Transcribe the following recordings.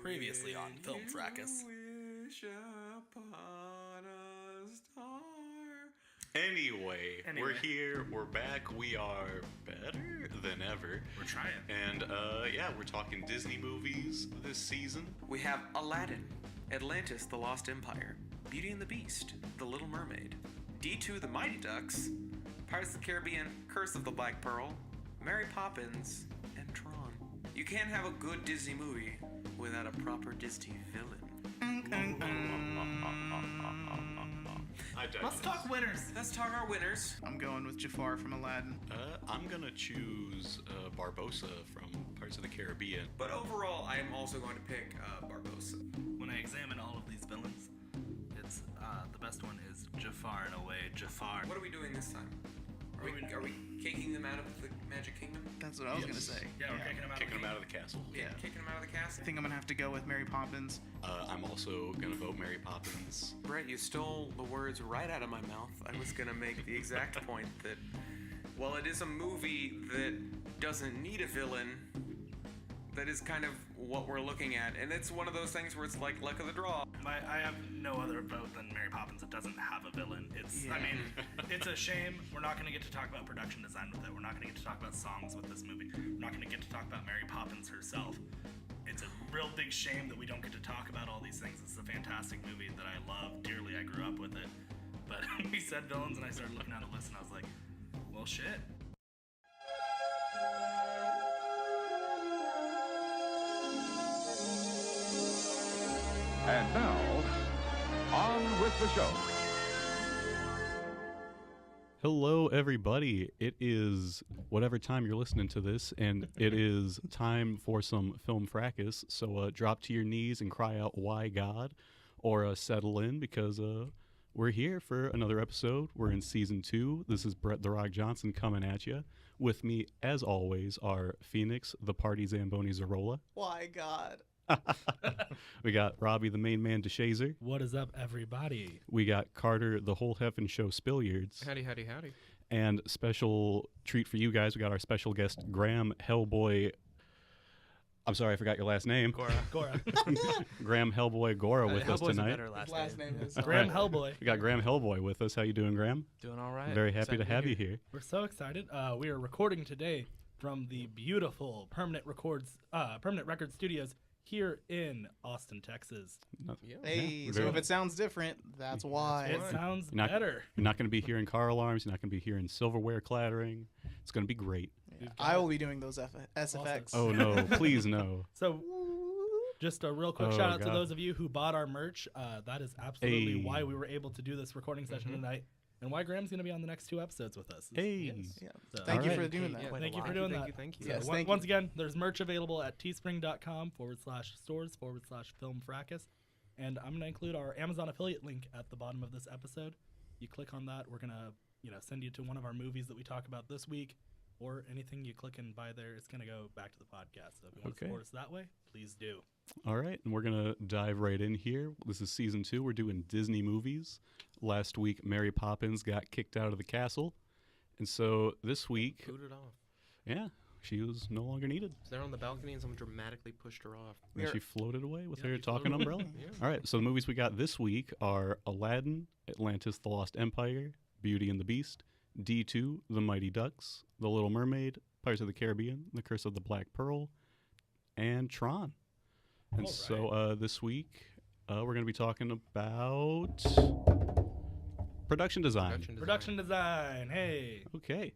Previously on Film Fracas. Wish upon a star. Anyway, we're here, we're back, we are better than ever. We're trying. And, we're talking Disney movies this season. We have Aladdin, Atlantis, The Lost Empire, Beauty and the Beast, The Little Mermaid, D2, The Mighty Ducks, Pirates of the Caribbean, Curse of the Black Pearl, Mary Poppins, and Tron. You can't have a good Disney movie without a proper Disney villain. Let's talk winners. Let's talk our winners. I'm going with Jafar from Aladdin. I'm gonna choose Barbossa from Pirates of the Caribbean. But overall, I am also going to pick Barbossa. When I examine all of these villains, it's the best one is Jafar in a way. Jafar. What are we doing this time? Are we kicking them out of the Magic Kingdom? That's what I was going to say. Yeah, we're kicking him out. Kicking him out of the castle. Yeah, kicking them out of the castle. I think I'm going to have to go with Mary Poppins. I'm also gonna vote Mary Poppins. Brett, you stole the words right out of my mouth. I was going to make the exact point that while it is a movie that doesn't need a villain, that is kind of what we're looking at. And it's one of those things where it's like luck of the draw. I have no other vote than Mary Poppins. It doesn't have a villain. I mean, it's a shame. We're not going to get to talk about production design with it. We're not going to get to talk about songs with this movie. We're not going to get to talk about Mary Poppins herself. It's a real big shame that we don't get to talk about all these things. It's a fantastic movie that I love dearly. I grew up with it. But we said villains, and I started looking at a list, and I was like, well, shit. And now, on with the show. Hello, everybody. It is whatever time you're listening to this, and it is time for some Film Fracas. So drop to your knees and cry out, "Why God?" Or settle in, because we're here for another episode. We're in Season 2. This is Brett the Rock Johnson coming at you. With me, as always, are Phoenix, the Party Zamboni Zarola. Why, God? We got Robbie, the main man, DeShazer. What is up, everybody? We got Carter, the whole Heffin' Show Spilliards. Howdy, howdy, howdy. And special treat for you guys, we got our special guest, Graeme Hellboy. I'm sorry, I forgot your last name. Gorra. Graeme Hellboy Gorra with us tonight. Last name is Graeme Hellboy. We got Graeme Hellboy with us. How you doing, Graeme? Doing all right. Very happy to have you here. We're so excited. We are recording today from the beautiful Permanent Record Studios here in Austin, Texas. Hey, so if it sounds different, that's why. It sounds You're not, better. You're not going to be hearing car alarms. You're not going to be hearing silverware clattering. It's going to be great. Yeah, I will be doing those SFX. Oh, no. Please, no. So, just a real quick shout out to those of you who bought our merch. That is absolutely why we were able to do this recording session tonight, and why Graham's going to be on the next 2 episodes with us. Hey. Yes. Yeah. So, Thank you for doing that. Yeah, thank you for doing that. Thank you. So Yes, once again, there's merch available at teespring.com/stores/Film Fracas. And I'm going to include our Amazon affiliate link at the bottom of this episode. You click on that, we're going to send you to one of our movies that we talk about this week, or anything you click and buy there, it's going to go back to the podcast. So if you want to support us that way, please do. All right, and we're going to dive right in here. This is Season 2. We're doing Disney movies. Last week, Mary Poppins got kicked out of the castle. And so this week... Booted off. Yeah, she was no longer needed. She's there on the balcony and someone dramatically pushed her off. And she floated away with her talking umbrella. Yeah. All right, so the movies we got this week are Aladdin, Atlantis, The Lost Empire, Beauty and the Beast, D2, The Mighty Ducks, The Little Mermaid, Pirates of the Caribbean, The Curse of the Black Pearl, and Tron. And so this week, we're going to be talking about production design. Production design, hey. Okay.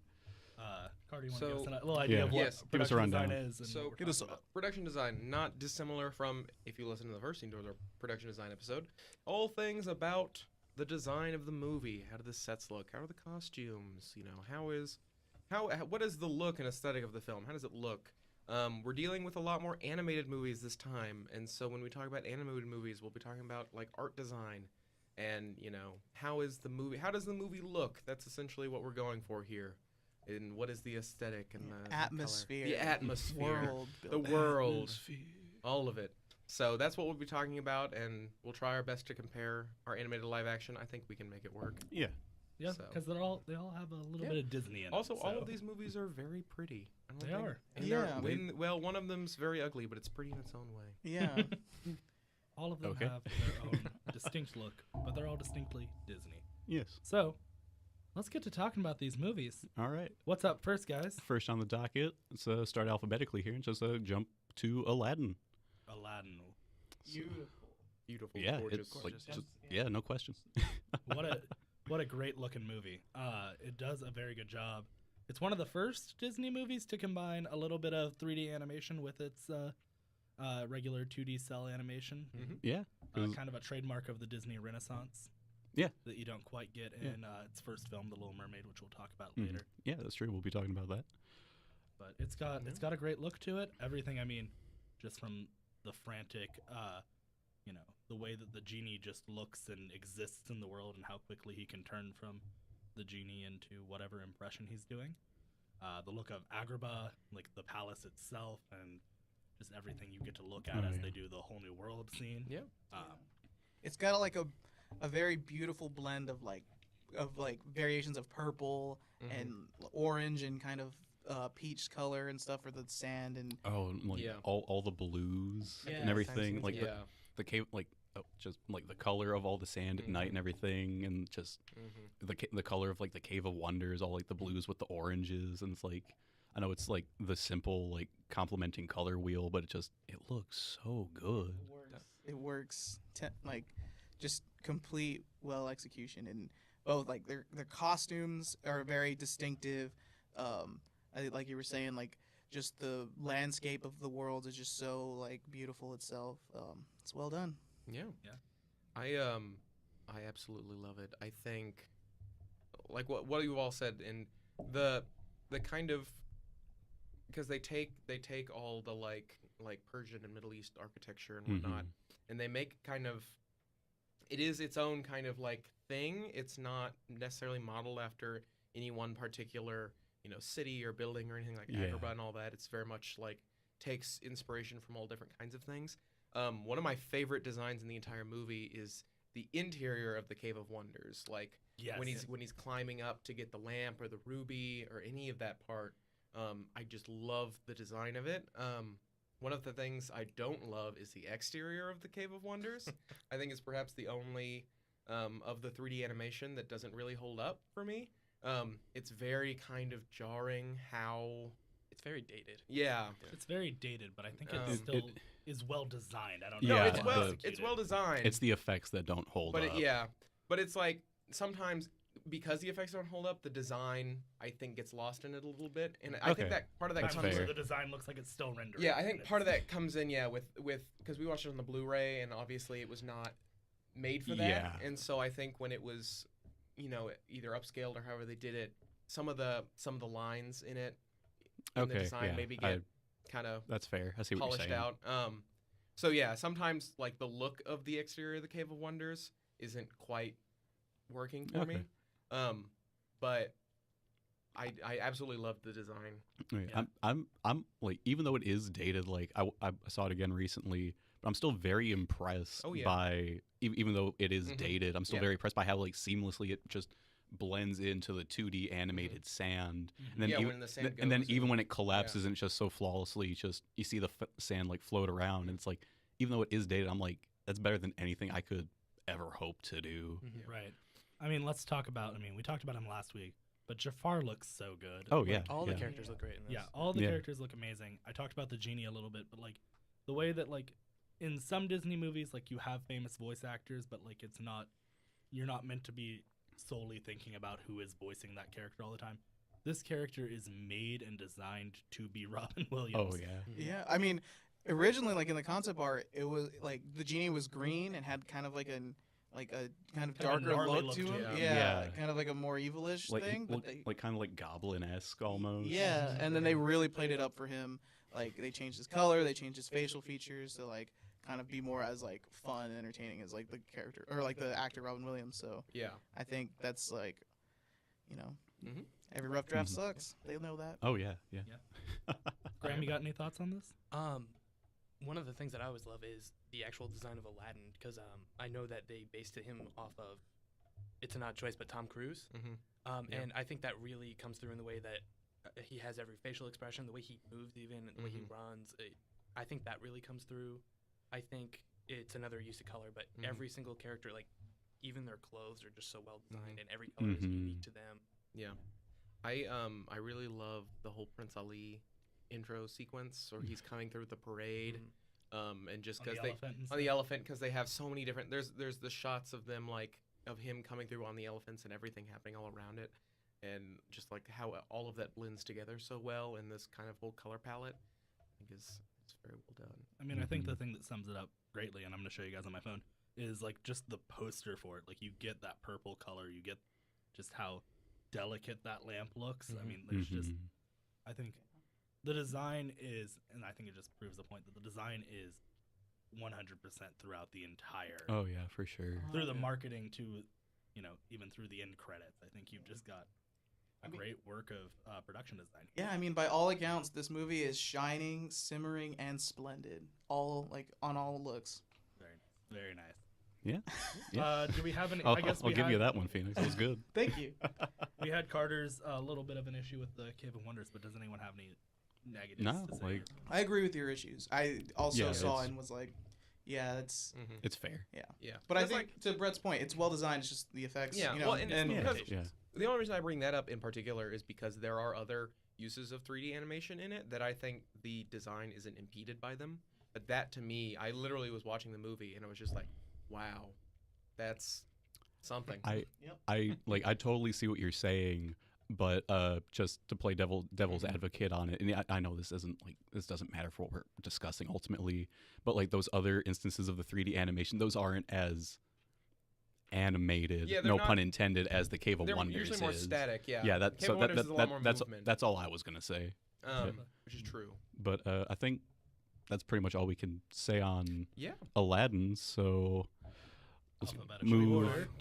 Carter, you want to give us a little idea of what Yes. Give us a production rundown. design is? And So, what we're talking about? production design, not dissimilar from, if you listen to the first Scene Doors, our production design episode, all things about the design of the movie. How do the sets look? How are the costumes? What is the look and aesthetic of the film? How does it look? We're dealing with a lot more animated movies this time, and so when we talk about animated movies, we'll be talking about like art design, and how does the movie look? That's essentially what we're going for here. And what is the aesthetic and the atmosphere, the atmosphere, the world, all of it. So that's what we'll be talking about, and we'll try our best to compare our animated live action. I think we can make it work. Yeah. Yeah, So- because they all have a little bit of Disney in it. Also, all so- of these movies are very pretty. I don't They think- are. And Yeah. well, one of them's very ugly, but it's pretty in its own way. Yeah. all of them Okay. have their own distinct look, but they're all distinctly Disney. Yes. So, let's get to talking about these movies. All right. What's up first, guys? First on the docket, let's start alphabetically here and just jump to Aladdin. Aladdin. Beautiful, Yeah, gorgeous. it's like just no question. What a great looking movie. It does a very good job. It's one of the first Disney movies to combine a little bit of 3D animation with its regular 2D cell animation. Yeah. 'cause- Kind of a trademark of the Disney Renaissance. Yeah. That you don't quite get Yeah. in its first film, The Little Mermaid, which we'll talk about Mhm. later. Yeah, that's true. We'll be talking about that. But it's got a great look to it. Everything, I mean, just from the frantic, the way that the genie just looks and exists in the world, and how quickly he can turn from the genie into whatever impression he's doing. The look of Agrabah, like the palace itself, and just everything you get to look at Oh, as yeah. they do the whole new world scene. Yeah. It's got like a very beautiful blend of variations of purple and orange and kind of peach color and stuff for the sand and Oh, and, like Yeah. all the blues Yeah, and everything, sometimes like yeah. the cave, like just like the color of all the sand at night and everything, and just the color of like the Cave of Wonders, all like the blues with the oranges, and it's like I know it's like the simple like complementing color wheel, but it looks so good. it works just complete well execution, and both like their costumes are very distinctive. Like you were saying, like just the landscape of the world is just so like beautiful itself. It's well done. Yeah. Yeah. I absolutely love it. I think like what you all said, and the kind of, because they take all the like Persian and Middle East architecture and whatnot, and they make kind of, it is its own kind of like thing. It's not necessarily modeled after any one particular city or building or anything like Yeah. Agrabah and all that. It's very much like takes inspiration from all different kinds of things. One of my favorite designs in the entire movie is the interior of the Cave of Wonders. Like Yes. when he's climbing up to get the lamp or the ruby or any of that part. I just love the design of it. One of the things I don't love is the exterior of the Cave of Wonders. I think it's perhaps the only of the 3D animation that doesn't really hold up for me. It's very kind of jarring how... It's very dated. Yeah. It's very dated, but I think Um, it still it- is well designed. I don't Yeah, know. No, if it's well well executed. it's well designed. It's the effects that don't hold but up. but it's like sometimes because the effects don't hold up, the design I think gets lost in it a little bit, and I Okay. think that part of that That's comes. fair. The design looks like it's still rendering. Yeah, I think and part of it's- that comes in with because we watched it on the Blu-ray, and obviously it was not made for that, Yeah. and so I think when it was, either upscaled or however they did it, some of the lines in it, in the Okay, design yeah, maybe I- get kind of That's fair. I see what polished you're saying. out. So yeah, sometimes like the look of the exterior of the Cave of Wonders isn't quite working for me. But I absolutely love the design. Right. Yeah. I'm like, even though it is dated, like I saw it again recently, but I'm still very impressed Oh, yeah. by even though it is Mhm. dated, I'm still Yeah. very impressed by how like seamlessly it just blends into the 2D animated sand. And then Yeah, even, when the sand and then goes even and- when it collapses and just so flawlessly, just you see the sand like float around, and it's like, even though it is dated, I'm like, that's better than anything I could ever hope to do. Right. I mean, let's talk about. I mean, we talked about him last week, but Jafar looks so good. Oh Like, yeah, All the yeah. characters look great in this. Yeah, all the Yeah. characters look amazing. I talked about the genie a little bit, but like the way that like in some Disney movies, like you have famous voice actors, but like you're not meant to be solely thinking about who is voicing that character all the time. This character is made and designed to be Robin Williams. Oh yeah. Yeah, I mean, originally, like in the concept art, it was like the genie was green and had kind of like a kind of Kind of a darker gnarly look to look him. to it. Yeah, Yeah. kind of like a more evilish Like thing. But like kind of like goblin-esque almost. yeah, and then they really played it up for him. Like they changed his color, they changed his facial features to like kind of be more as like fun and entertaining as like the character or like the actor Robin Williams. So Yeah. I think that's like, Mhm. every rough draft Mhm. sucks. They know that. Oh yeah, yeah. Graham, you got any thoughts on this? One of the things that I always love is the actual design of Aladdin, because I know that they based him off of it's an odd choice, but Tom Cruise. Yeah. And I think that really comes through in the way that he has every facial expression, the way he moves, even the way he runs. I think that really comes through. I think it's another use of color, but every single character, like even their clothes, are just so well designed, and every color is unique to them. Yeah. I really love the whole Prince Ali intro sequence, or he's coming through the parade, and just because on the elephant, because they have so many different. There's the shots of them, like of him coming through on the elephants and everything happening all around it, and just like how all of that blends together so well in this kind of whole color palette. I think it's very well done. I mean, I think the thing that sums it up greatly, and I'm going to show you guys on my phone, is like just the poster for it. Like you get that purple color, you get just how delicate that lamp looks. I mean, there's just, I think the design is, and I think it just proves the point that the design is 100% throughout the entire. Oh yeah, for sure. Through the marketing to, even through the end credits. I think you've just got a great work of production design. Yeah, I mean, by all accounts, this movie is shining, simmering, and splendid. All on all looks. Very, very nice. Yeah. Do we have any? I'll, I guess I'll give you that one, Phoenix. It was good. Thank you. We had Carter's a little bit of an issue with the Cave of Wonders, but does anyone have any negatives No, to say? like I agree with your issues. I also Yeah, saw it's- it and was like, yeah, that's it's fair. Yeah. But I That's think to Brett's point, it's well designed. It's just the effects. Yeah, You know, well, and and because Yeah. the only reason I bring that up in particular is because there are other uses of 3D animation in it that I think the design isn't impeded by them. But that to me, I literally was watching the movie and I was just like, wow, that's something. I totally see what you're saying, but just to play devil's advocate on it, and I know this doesn't matter for what we're discussing ultimately, but like those other instances of the 3D animation, those aren't as animated, Yeah, they're no not- pun intended, as the Cave of They're Wonders usually more is. static, yeah. Yeah, Cave of Wonders is a lot more movement. that's all I was gonna say. Which is true. But I think that's pretty much all we can say on Yeah. Aladdin. So let's Alphabetical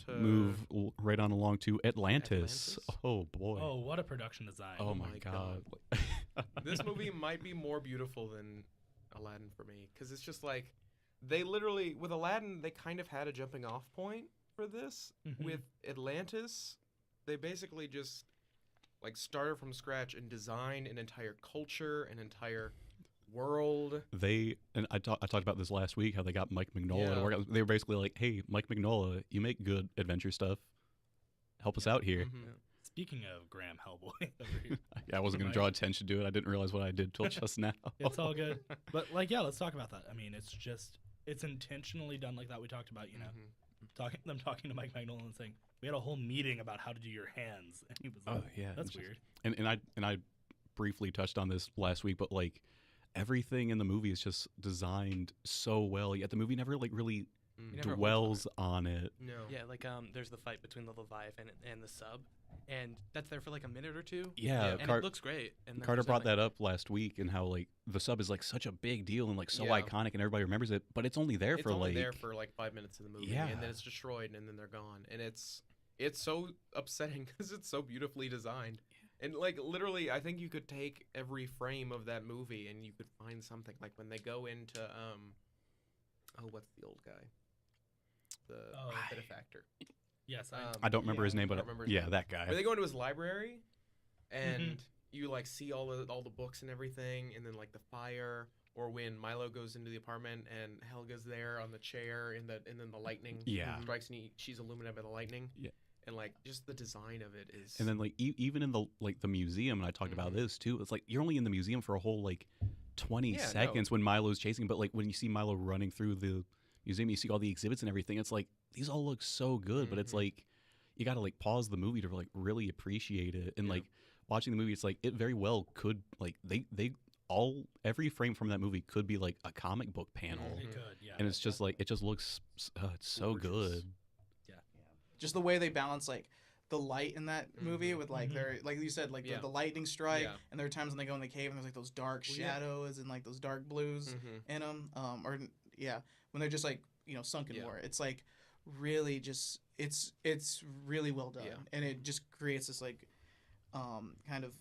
move order. right on along to Atlantis. Atlantis? Oh boy. Oh, what a production design! Oh my my god. This movie might be more beautiful than Aladdin for me, because it's just like they literally, with Aladdin, they kind of had a jumping off point for this. With Atlantis, they basically just like started from scratch and designed an entire culture, an entire world. I talked about this last week, how they got Mike Mignola to work out. They were basically like, hey, Mike Mignola, you make good adventure stuff, help us out here. Speaking of Graham Hellboy over here, Yeah, I wasn't gonna draw attention to it. I didn't realize what I did till just now. it's all good. But like, yeah, let's talk about that. I mean, it's intentionally done like that. We talked about, talking to Mike Mignola and saying we had a whole meeting about how to do your hands, and he was like, Oh yeah, that's it's just- weird. And I briefly touched on this last week, but like everything in the movie is just designed so well. Yet the movie never like really never dwells on it. No. Yeah, like there's the fight between the Leviathan and the sub, and that's there for like a minute or two. Yeah, and it looks great. And then Carter there's brought nothing. that up last week, and how like the sub is like such a big deal and like so Yeah. iconic, and everybody remembers it, but it's only there It's for only like there for like 5 minutes of the movie, Yeah. and then it's destroyed, and then they're gone, and it's so upsetting because it's so beautifully designed, and like literally, I think you could take every frame of that movie and you could find something. Like when they go into what's the old guy, the benefactor. Yes, I don't remember his name, I but don't remember his yeah, name. that guy. But they go into his library, and you like see all the books and everything, and then like the fire, or when Milo goes into the apartment and Helga's there on the chair, and then the lightning strikes, and she's illuminated by the lightning. Yeah. And like just the design of it is. And then like even in the museum, and I talked about this too. It's like you're only in the museum for a whole like 20 seconds when Milo's chasing, but like when you see Milo running through the museum, you see all the exhibits and everything. It's like these all look so good, but it's like you got to like pause the movie to like really appreciate it. And like watching the movie, it's like it very well could like every frame from that movie could be like a comic book panel. it could, yeah. And it's just like it just looks it's so good. just the way they balance like the light in that movie with like their, like you said, like the lightning strike, and there are times when they go in the cave and there's like those dark shadows and like those dark blues in them, when they're just like sunk in war. It's like really just it's really well done, and it just creates this like kind of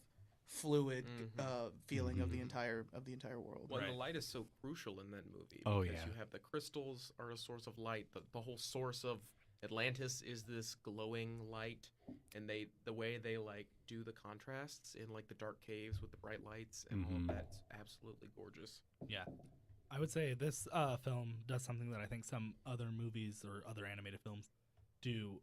fluid feeling of the entire world. Well, the light is so crucial in that movie. Oh, because yeah. you have the crystals are a source of light, the whole source of Atlantis is this glowing light, and the way they like do the contrasts in like the dark caves with the bright lights and all of that's absolutely gorgeous. Yeah. I would say this film does something that I think some other movies or other animated films do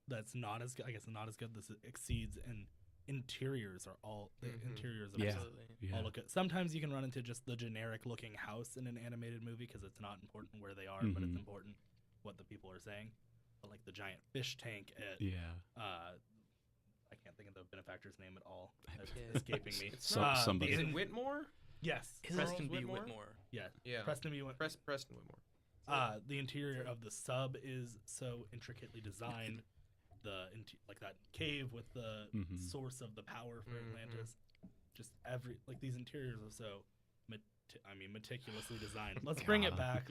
that's not as good. I guess not as good. This exceeds, and interiors are all the interiors of Yeah. Absolutely. all look good. Sometimes you can run into just the generic looking house in an animated movie because it's not important where they are, but it's important what the people are saying. But like the giant fish tank at I can't think of the benefactor's name at all. It's Yeah. escaping me. Somebody. Is it Whitmore? Yes. Preston B. Whitmore? Whitmore. Yeah. Yeah. Preston B. Whitmore. Preston Whitmore. The interior of the sub is so intricately designed. Like that cave with the source of the power for Atlantis. Just these interiors are so meticulously designed. Let's bring it back.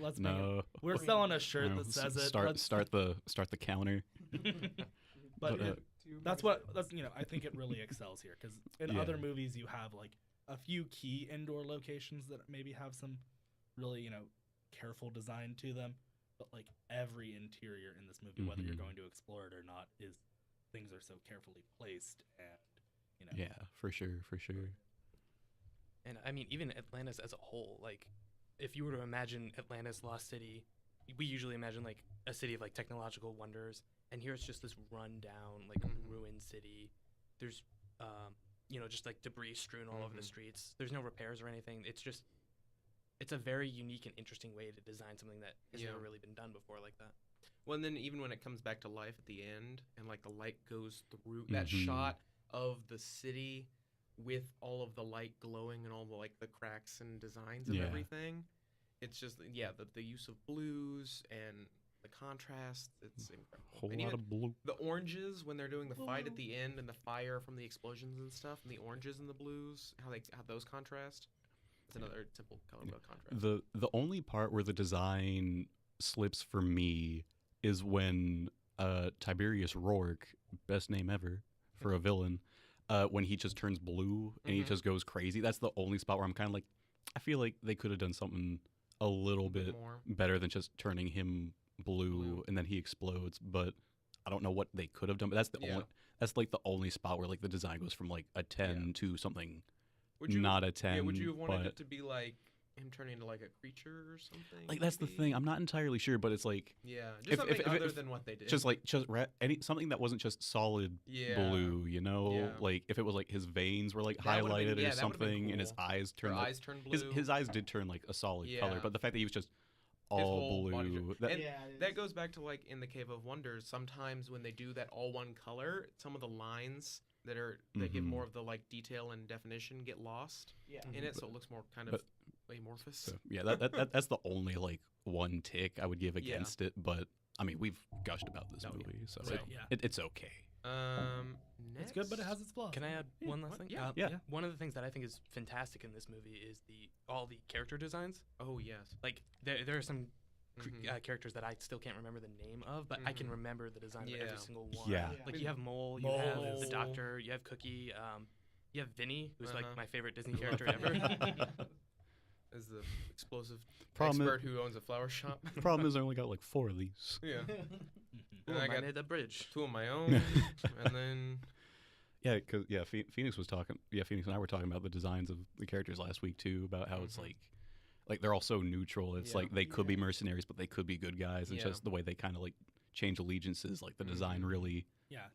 We're selling a shirt No, that says it. Start the counter. But But, that's I think it really excels here because in other movies you have like a few key indoor locations that maybe have some really careful design to them, but like every interior in this movie, whether you're going to explore it or not, things are so carefully placed and Yeah, for sure. And I mean, even Atlantis as a whole, like, if you were to imagine Atlantis, Lost City, we usually imagine like a city of like technological wonders, and here it's just this run-down, like ruined city. There's, just like debris strewn all over the streets. There's no repairs or anything. It's a very unique and interesting way to design something that has never really been done before like that. Well, and then even when it comes back to life at the end, and like the light goes through that shot of the city with all of the light glowing and all the like the cracks and designs and everything, it's just the use of blues and the contrast, it's incredible. Whole And lot even of blue. the oranges when they're doing the fight at the end and the fire from the explosions and stuff, and the oranges and the blues, how those contrast. It's another simple color wheel contrast. The only part where the design slips for me is when Tiberius Rourke, best name ever for a villain, when he just turns blue and he just goes crazy. That's the only spot where I'm kind of like, I feel like they could have done something a little bit more better than just turning him blue and then he explodes. But I don't know what they could have done. But that's that's like the only spot where like the design goes from like a 10 to something not a 10. Yeah, would you have wanted but it to be like him turning into like a creature or something? like that's the thing. I'm not entirely sure, but it's like just something other than what they did. just something that wasn't just solid blue, like if it was like his veins were like That would've highlighted been- or that would've been something and his cool. eyes turned Her like, eyes turned blue. his eyes did turn like a solid color, but the fact that he was just His all whole body blue, turned- that, and Yeah, it that is. goes back to like in the Cave of Wonders. Sometimes when they do that all one color, some of the lines that give more of the like detail and definition get lost in it, so it looks more kind of amorphous. so, that's the only like one tick I would give against it. But I mean, we've gushed about this movie, so Right. it's okay. it's good, but it has its flaws. Can I add one last thing? Yeah. One of the things that I think is fantastic in this movie is all the character designs. Oh yes. Like there are some characters that I still can't remember the name of, but I can remember the design of Yeah. every single one. Yeah. Like you have Mole, you have the Doctor, you have Cookie, you have Vinny, who's like my favorite Disney character ever. As the explosive Problem expert who owns a flower shop. The problem is I only got like 4 of these. Yeah. Oh, And I I got made a bridge. 2 of my own, and then Yeah, because Phoenix was talking. Yeah, Phoenix and I were talking about the designs of the characters last week too. About how it's like they're all so neutral. It's like they could be mercenaries, but they could be good guys. And just the way they kind of like change allegiances. Like the design really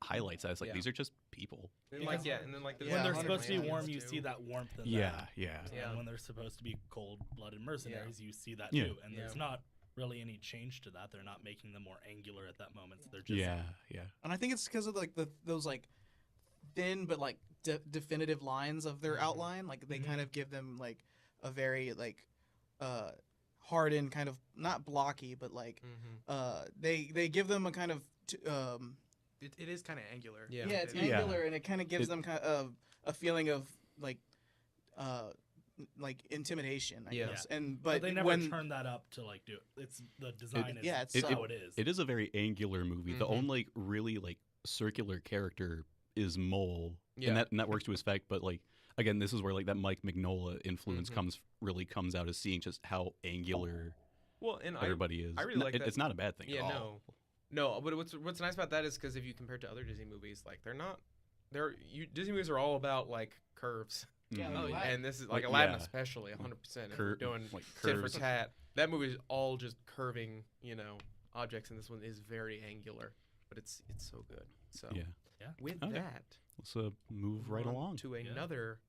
highlights that. It's like these are just people. and like and then like the When they're design supposed to be of warm, aliens, you too. see that warmth in them. Yeah. And when they're supposed to be cold-blooded mercenaries, you see that Yeah. too. And there's not really any change to that. They're not making them more angular at that moment. So they're just Yeah. And I think it's because of like those like thin but like definitive lines of their outline. Like they kind of give them like a very like hardened kind of, not blocky, but like they give them a kind of It is kind of angular. it's angular, and it kind of gives them kind of a feeling of like intimidation, I guess. And but they never when turn that up to like do it. It's the design it's is so- how it is. It is a very angular movie. The only like really like circular character is Mole, and that works to his effect. But like again, this is where like that Mike Mignola influence comes out as seeing just how angular Well, and everybody is. I really like that. It's not a bad thing. Yeah, at all. no. No, but what's nice about that is because if you compare it to other Disney movies, like Disney movies are all about like curves. Yeah, Mhm. like And this is like Like, Aladdin, yeah. especially 100%. If Cur- we're doing like tit for curves. tat, that movie is all just curving, objects, and this one is very angular, but it's so good. So Yeah. with Okay. that, Let's move right on along. to another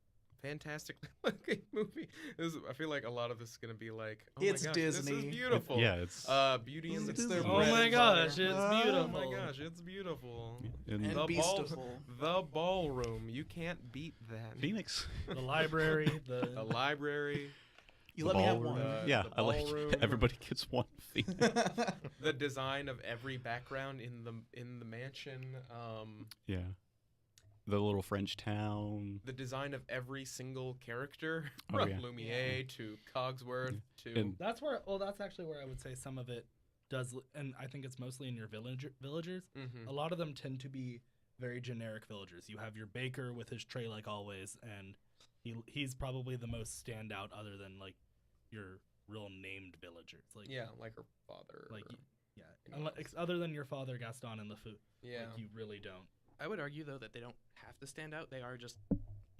fantastic looking movie. I feel like a lot of this is gonna be like, oh It's my gosh, this Disney. is beautiful. Yeah, it's Beauty and the It's their Beast. Oh bread my and gosh, butter. it's Oh beautiful. my gosh, it's beautiful. in And the beastful. The ballroom. You can't beat that. Phoenix. The library, The library, You The let me have ballroom. one. Yeah, the I like ballroom. everybody gets one Phoenix. the design of every background in the mansion. Yeah. The little French town. The design of every single character, Oh, from yeah. Lumiere to Cogsworth to And- that's actually where I would say some of it does, and I think it's mostly in your villagers. Mhm. A lot of them tend to be very generic villagers. You have your baker with his tray like always, and he's probably the most standout other than like your real named villagers. Like yeah, like her father. like or- yeah, anyone other than your father Gaston and LeFou. yeah. Like you really don't. I would argue though that they don't have to stand out. They are just,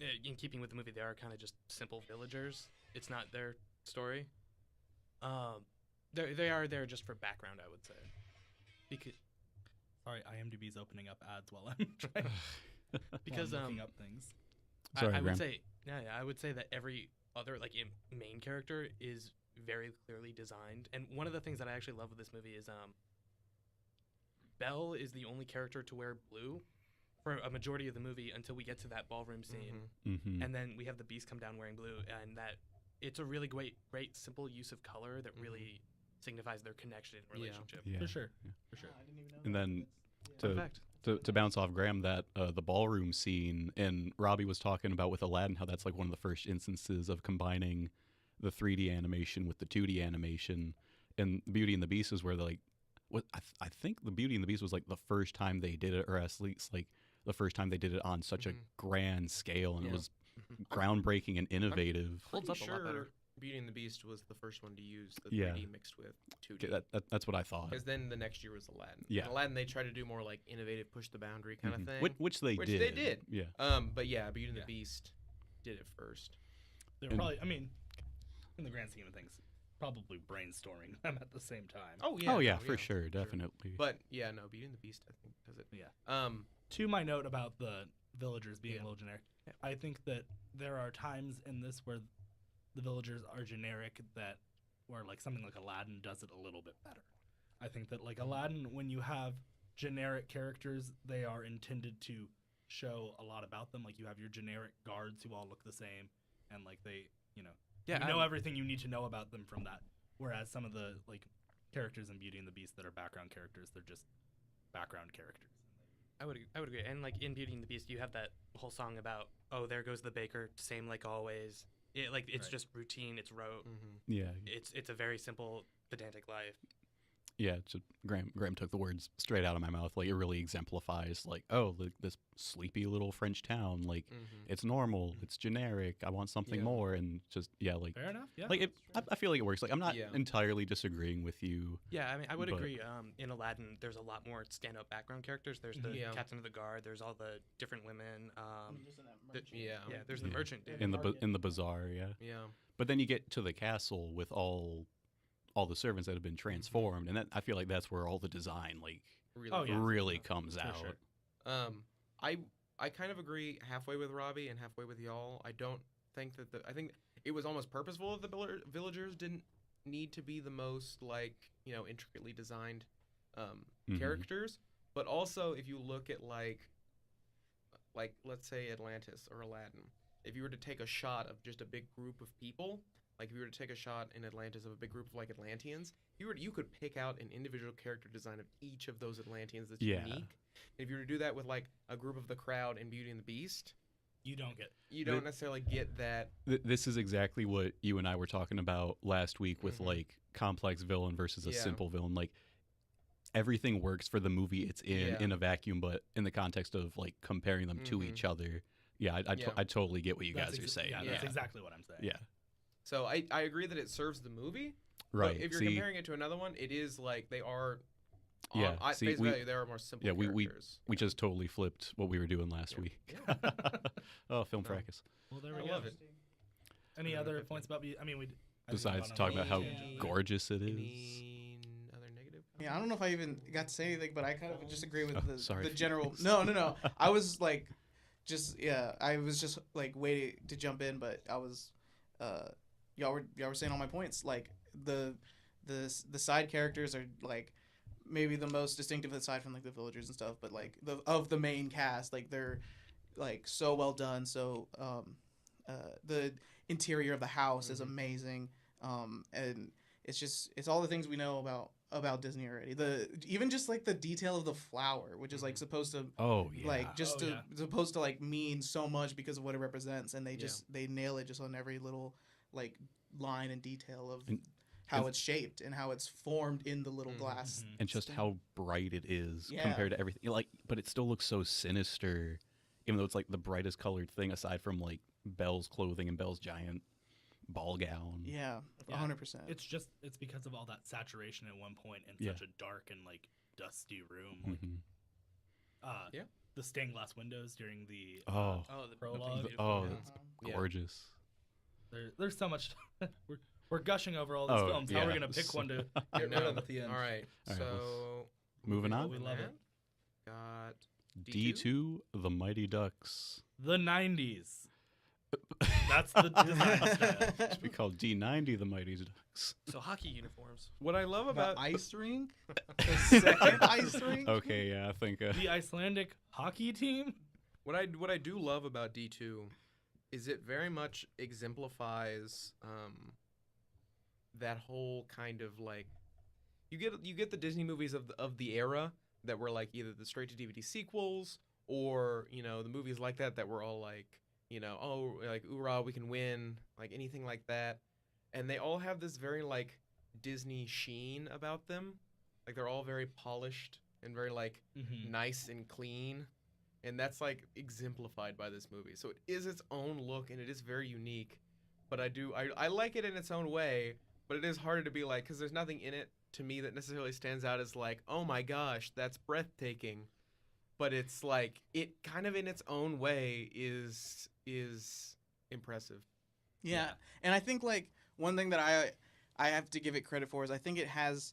in keeping with the movie, they are kind of just simple villagers. It's not their story. They are there just for background, I would say. Because Sorry, IMDb's opening up ads while I'm trying. Because, while I'm looking up things. Sorry, I Graeme. would say I would say that every other main character is very clearly designed. And one of the things that I actually love with this movie is Belle is the only character to wear blue for a majority of the movie until we get to that ballroom scene. Mm-hmm. And then we have the Beast come down wearing blue, and that it's a really great simple use of color that really signifies their connection and Yeah. relationship. Yeah. For sure. Yeah. For sure. I didn't even know And that. then Fun to, fact. to bounce off Graham, that the ballroom scene, and Robbie was talking about with Aladdin, how that's like one of the first instances of combining the 3D animation with the 2D animation. And Beauty and the Beast is where I think the Beauty and the Beast was like the first time they did it, or at least like the first time they did it on such a grand scale, and Yeah. it was Mhm. groundbreaking and innovative. Holds up a lot better. Beauty and the Beast was the first one to use the Yeah. 3D mixed with 2D. That's what I thought. Because then the next year was Aladdin. Yeah. And Aladdin, they tried to do more like innovative, push the boundary kind of Mhm. thing. Which they Which did. they did. Yeah. But yeah, Beauty and Yeah. the Beast did it first. They're And- probably, I mean, in the grand scheme of things, probably brainstorming them at the same time. Oh yeah. Oh yeah, no, for sure, definitely. But yeah, no, Beauty and the Beast I think does it. Yeah. To my note about the villagers being Yeah. a little generic, I think that there are times in this where the villagers are generic that where like something like Aladdin does it a little bit better. I think that like Aladdin, when you have generic characters, they are intended to show a lot about them. Like you have your generic guards who all look the same, and like they, you know everything you need to know about them from that. Whereas some of the like characters in Beauty and the Beast that are background characters, they're just background characters. I would agree. And like in Beauty and the Beast, you have that whole song about, oh, there goes the baker, same like always. It's Right. just routine. It's rote. yeah, It's a very simple, pedantic life. yeah. So Graham took the words straight out of my mouth. Like it really exemplifies, like, oh, look, this sleepy little French town. Like it's normal, it's generic. I want something Yeah. more, and just like Fair enough. Yeah. like it. I feel like it works. Like I'm not Yeah. entirely disagreeing with you. Yeah, I mean, I would But- agree. In Aladdin, there's a lot more stand-up background characters. There's the Yeah. captain of the guard. There's all the different women. Just in that the- merchant. Yeah. Yeah, there's the Yeah. merchant. Dude. In the Market. in the bazaar, yeah. Yeah. But then you get to the castle with all the servants that have been transformed, and that I feel like that's where all the design like Really. Oh, yeah. really comes For out. sure. I kind of agree halfway with Robbie and halfway with y'all. I don't think that I think it was almost purposeful that the villagers didn't need to be the most like intricately designed Mhm. characters, but also if you look at like let's say Atlantis or Aladdin, if you were to take a shot of just a big group of people, like if you were to take a shot in Atlantis of a big group of like Atlanteans, you could pick out an individual character design of each of those Atlanteans that's Yeah. unique. And if you were to do that with like a group of the crowd in Beauty and the Beast, You don't get. you don't necessarily get that. This is exactly what you and I were talking about last week with Mhm. like complex villain versus a Yeah. simple villain. Like everything works for the movie it's Yeah. in a vacuum, but in the context of like comparing them to Mhm. each other, yeah, Yeah. I totally get what you That's guys are saying. Yeah, Yeah, that's exactly what I'm saying. yeah. So I agree that it serves the movie. Right. But if you're See, comparing it to another one, it is like they are Yeah, At see, face we- value, there are more simple Yeah, we characters. just totally flipped what we were doing last Yeah. week. Yeah. Oh, film No. fracas. Well, there I we go. love it. Any Another other 50. points about? I mean, we. Besides talking about how gorgeous it is. Any other negative? Yeah, I don't know if I even got to say anything, but I kind of just agree with Oh, the sorry. general. No. I was like, I was just like waiting to jump in, but I was, y'all were saying all my points. Like the side characters are like maybe the most distinctive aside from like the villagers and stuff, but like the main cast, like they're like so well done. So the interior of the house is amazing, and it's all the things we know about Disney already. Even just like the detail of the flower, which is like supposed to Oh yeah. like just Oh, to yeah. supposed to like mean so much because of what it represents, and they nail it just on every little like line and detail of And- how and- it's shaped and how it's formed in the little glass. Mhm. and just how bright it is Yeah. compared to everything. Like, but it still looks so sinister, even though it's like the brightest colored thing aside from like Belle's clothing and Belle's giant ball gown. Yeah, Yeah. 100%. It's because of all that saturation at one point in Yeah. such a dark and like dusty room. Mhm. Yeah. The stained glass windows during the Oh, Oh, the Prologue. beautiful Oh, ones. Uh-huh. Yeah. gorgeous. there's so much. we're gushing over all these Oh, films. How are we yeah. gonna pick one to I get rid know. of at the end? All right. All right, So Moving on. We from love that, it. Got D2, The Mighty Ducks. The 90s. That's the design style. It should be called D90, The Mighty Ducks. So hockey uniforms. what I love The about ice rink, the second ice rink. Okay, yeah, I think. The Icelandic hockey team. what I do love about D2 is it very much exemplifies that whole kind of like you get the Disney movies of the era that were like either the straight to DVD sequels or the movies like that were all like oh like oorah we can win, like anything like that, and they all have this very like Disney sheen about them, like they're all very polished and very like Mm-hmm. nice and clean, and that's like exemplified by this movie. So it is its own look and it is very unique, but I like it in its own way, but it is harder to be like, because there's nothing in it to me that necessarily stands out as like, oh my gosh, that's breathtaking, but it's like it kind of in its own way is impressive. Yeah, and I think like one thing that I have to give it credit for is I think it has,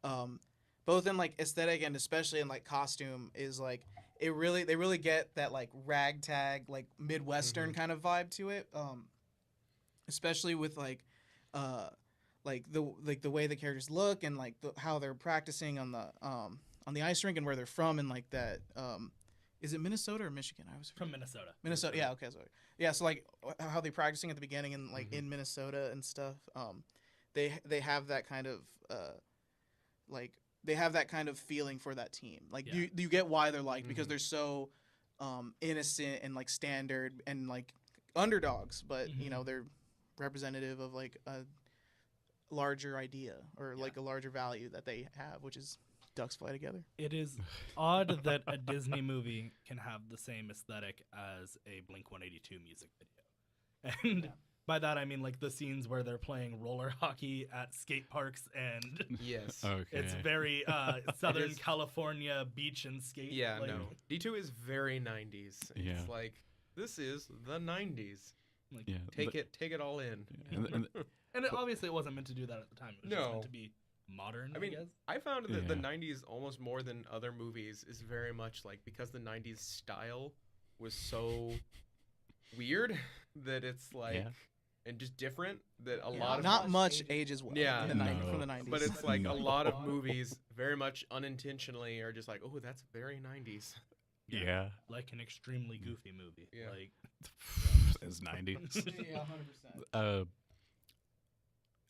both in like aesthetic and especially in like costume, is like they really get that like ragtag like Midwestern kind of vibe to it, especially with like the way the characters look and like how they're practicing on the ice rink and where they're from, and like that. Is it Minnesota or Michigan? I was From Minnesota. Minnesota. Yeah. Okay. Sorry. Yeah. So like how they're practicing at the beginning and like in Minnesota and stuff. They have that kind of like they have that kind of feeling for that team. Like Yeah. you get why they're liked because they're so innocent and like standard and like underdogs, but they're representative of like a larger idea or like a larger value that they have, which is ducks fly together. It is odd that a Disney movie can have the same aesthetic as a Blink 182 music video. And by that I mean like the scenes where they're playing roller hockey at skate parks, and Yes. Okay. it's very Southern is. California beach and skate. Yeah, like, no. D2 is very 90s. Yeah. It's like this is the 90s. Like, Yeah. Take it all in. And And obviously it wasn't meant to do that at the time. It was just No. meant to be modern, I mean, guess. I found that the Yeah. 90s almost more than other movies is very much like, because the 90s style was so weird that it's like Yeah. and just different that a Yeah, lot of not much ages well. Yeah. in the No. from the 90s. but it's like No. a lot of movies very much unintentionally are just like, oh, that's very 90s. yeah. Like an extremely goofy movie. Yeah. Like It's 90s. yeah, 100%.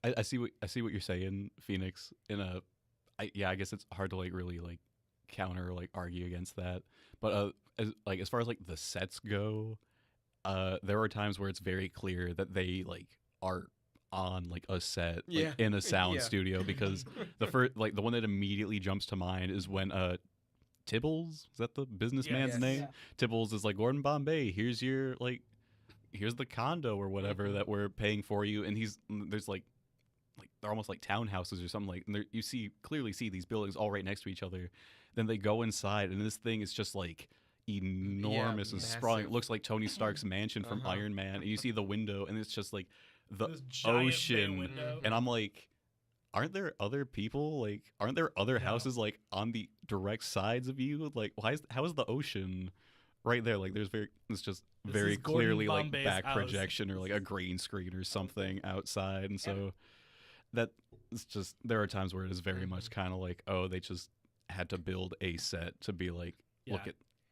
I see what you're saying, Phoenix. I guess it's hard to like really like counter or like argue against that. But as far as like the sets go, there are times where it's very clear that they like are on like a set, like, Yeah. in a sound Yeah. studio, because the first like the one that immediately jumps to mind is when Tibbles, is that the businessman's Yes. name? Yeah. Tibbles is like, Gordon Bombay, here's the condo or whatever that we're paying for you, and there's like like they're almost like townhouses or something, like, and you clearly see these buildings all right next to each other. Then they go inside, and this thing is just like enormous and sprawling. It massive. looks like Tony Stark's mansion from Uh-huh. Iron Man, and you see the window, and it's just like the This giant bay ocean. window. And I'm like, aren't there other people? Like, aren't there other houses like on the direct sides of you? Like, how is the ocean right there? Like, it's just This very is Gordon clearly like Bombay's back house. projection or like a green screen or something outside. And so that it's just, there are times where it is very much kind of like, oh, they just had to build a set to be like,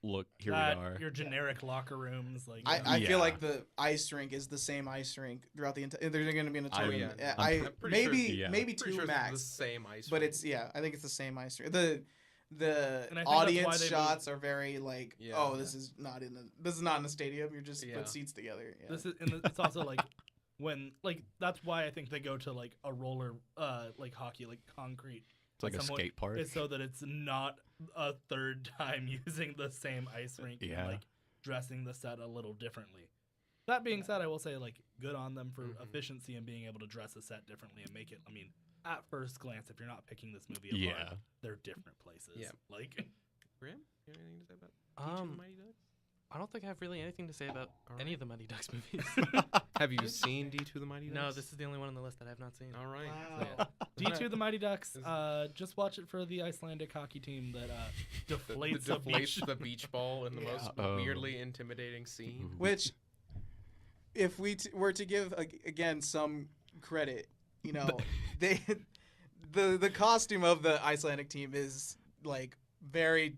look, here That, we are. your generic locker rooms, like I Yeah. feel like the ice rink is the same ice rink throughout the entire. They're going to be in a I- tournament. yeah. I I'm pretty maybe sure- yeah. maybe Pretty two sure max, it's the same ice. but rink. it's I think it's the same ice rink. The And I think that's audience why they shots are very like, Yeah. oh, this is not in a stadium. You're just Yeah. put seats together. Yeah. this is, and it's also like when like that's why I think they go to like a roller, like hockey, like concrete. It's like a somewhat- skate park. Is so that it's not a third time using the same ice rink Yeah. and like dressing the set a little differently. That being said, I will say like good on them for efficiency and being able to dress a set differently and make it. I mean, at first glance, if you're not picking this movie apart, Yeah. they're different places. Yeah. Like Graham, you have anything to say about D2 the Mighty Ducks? I don't think I have really anything to say about All any right. of the Mighty Ducks movies. Have you seen D2 the Mighty Ducks? No, this is the only one on the list that I have not seen. All right. Wow. D2 the Mighty Ducks, Is- just watch it for the Icelandic hockey team that The deflates a beach. the beach ball in the most Oh. weirdly intimidating scene. Which, if we were to give again some credit, they the costume of the Icelandic team is like very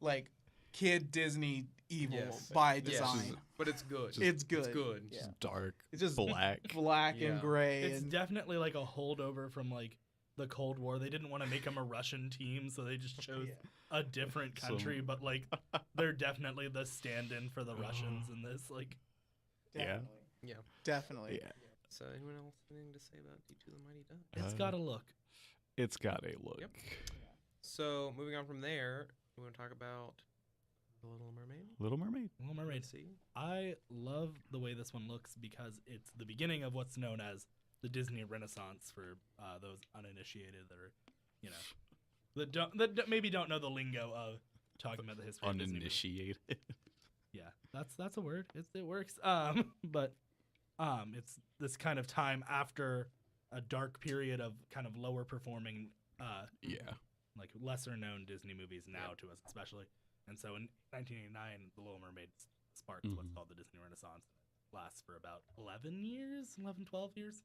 like kid Disney evil Yes. by Yes. design. But it's good. It's good. It's good. Yeah. Just dark. It's just black. black Yeah. and gray. It's and definitely like a holdover from like the Cold War. They didn't want to make them a Russian team, so they just chose a different country. But like, they're definitely the stand-in for the Russians in this. Like, definitely. Yeah. Definitely. Yeah. So, anyone else anything to say about D2 the Mighty Ducks? it's Uh, got a look. It's got a look. Yep. So, moving on from there, we want to talk about The Little Mermaid. Little Mermaid. Little Mermaid. Let's see. I love the way this one looks because it's the beginning of what's known as the Disney Renaissance for those uninitiated that are, that maybe don't know the lingo of talking about the history of Disney movies. Uninitiated. Yeah, that's a word. It works. But it's this kind of time after a dark period of kind of lower performing, Yeah. like lesser known Disney movies now to us especially. And so in 1989, The Little Mermaid sparked what's called the Disney Renaissance. It lasts for about 11 years, 12 years.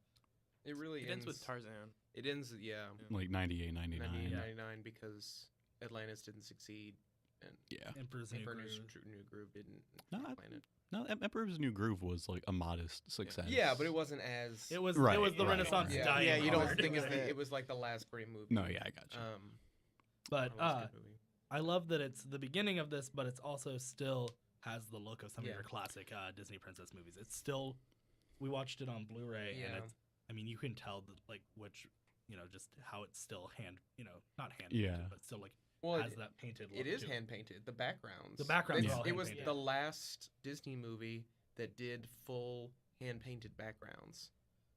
It really It ends with Tarzan. It ends, yeah, Like 98, 99. 99 because Atlantis didn't succeed and Yeah. Emperor's New Emperor's Groove. New Groove didn't No, Planet. No, Emperor's New Groove was like a modest success. Yeah, but it wasn't as. It was Right, it was the right, Renaissance right. Yeah. dying Yeah, you don't hard. think it's it, the- was like the last great movie. No, yeah, I got you. But that was a good movie. I love that it's the beginning of this, but it's also still has the look of some Yeah. of your classic Disney princess movies. It's still, we watched it on Blu-ray, Yeah. and it's, I mean, you can tell that like which, just how it's still not hand Yeah. painted, but still like Well, has that painted look. it is to hand painted. The backgrounds. The backgrounds It's- are all It was hand-painted. the last Disney movie that did full hand painted backgrounds.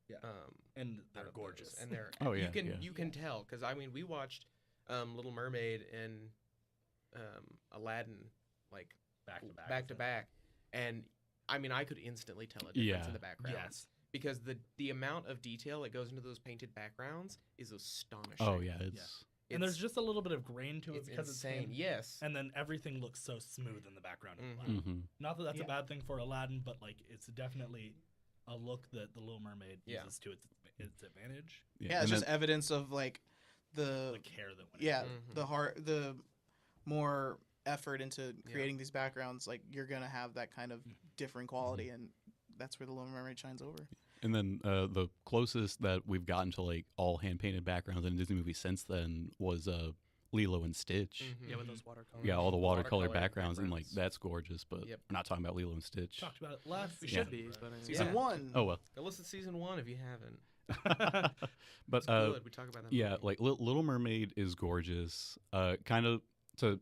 Yeah. Um, and out they're of those. gorgeous. And they're Oh, yeah, yeah. you can tell because I mean we watched Little Mermaid and Aladdin like back to back, and I mean I could instantly tell a difference Yeah. in the backgrounds. Yes. Because the amount of detail that goes into those painted backgrounds is astonishing. Oh yeah, it's And there's just a little bit of grain to it it's because insane. it's hand, Yes. and then everything looks so smooth in the background. of Mhm. Aladdin. hmm Not that that's a Yeah. bad thing for Aladdin, but like it's definitely a look that the Little Mermaid Yeah. uses to its advantage. Yeah, it's and just then- evidence of like The the care that went yeah into it. the more effort into creating these backgrounds. Like you're gonna have that kind of different quality, and that's where the Little Mermaid shines over. And then the closest that we've gotten to like all hand painted backgrounds in a Disney movie since then was Lilo and Stitch. Mhm. Yeah, with those watercolors. Yeah, all the watercolor Watercolor backgrounds, and like backgrounds. that's gorgeous. But Yep. we're not talking about Lilo and Stitch. Talked about it last. We Yeah. should be, but I mean, Season Yeah. 1. Oh well, Go listen to season 1 if you haven't. but It's good. We talk about that. yeah, movie. like Little Mermaid is gorgeous. Kind of to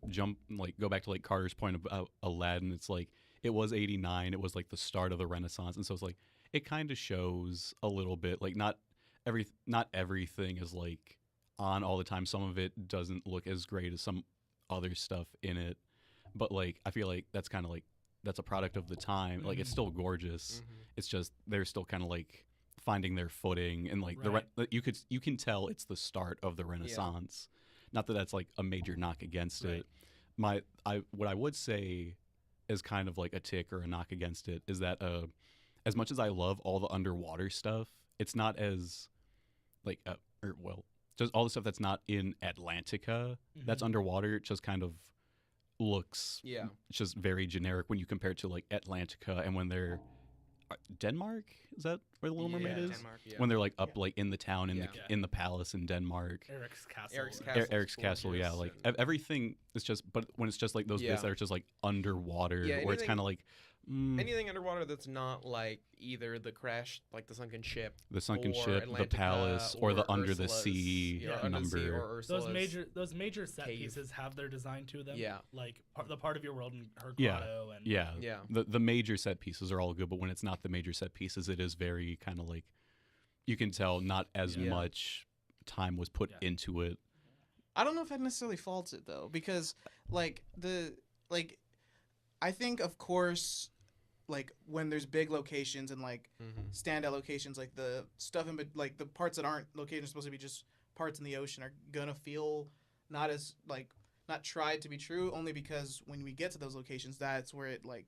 go back to like Carter's point about Aladdin. It's like it was '89. It was like the start of the Renaissance, and so it's like it kind of shows a little bit, like not not everything is like on all the time. Some of it doesn't look as great as some other stuff in it, but like I feel like that's kind of like that's a product of the time. Like it's still gorgeous. It's just they're still kind of like finding their footing, and like you can tell it's the start of the Renaissance. Not that that's like a major knock against it. What I would say is kind of like a tick or a knock against it is that as much as I love all the underwater stuff, it's not as like just all the stuff that's not in Atlantica that's underwater. It just kind of looks it's just very generic when you compare it to like Atlantica and when they're Denmark. Is that where the Little Mermaid is? Denmark, When they're like up like in the town in the palace in Denmark. Eric's castle. Eric's Castle, yeah. Like everything is just, but when it's just like those bits that are just like underwater, where it's kind of like anything underwater that's not like either the crash, like the sunken ship, the Atlantica, palace, or the under the Ursula's, sea number. Or Ursula's Those major set cave. pieces have their design to them. Yeah. Like the part of your world and her grotto and Yeah. The major set pieces are all good, but when it's not the major set pieces, it is very kind of like you can tell not as much time was put into it. I don't know if I'd necessarily fault it though, because I think of course, like when there's big locations and like standout locations, like the stuff in like the parts that aren't located supposed to be just parts in the ocean are gonna feel not as like not tried to be true, only because when we get to those locations, that's where it like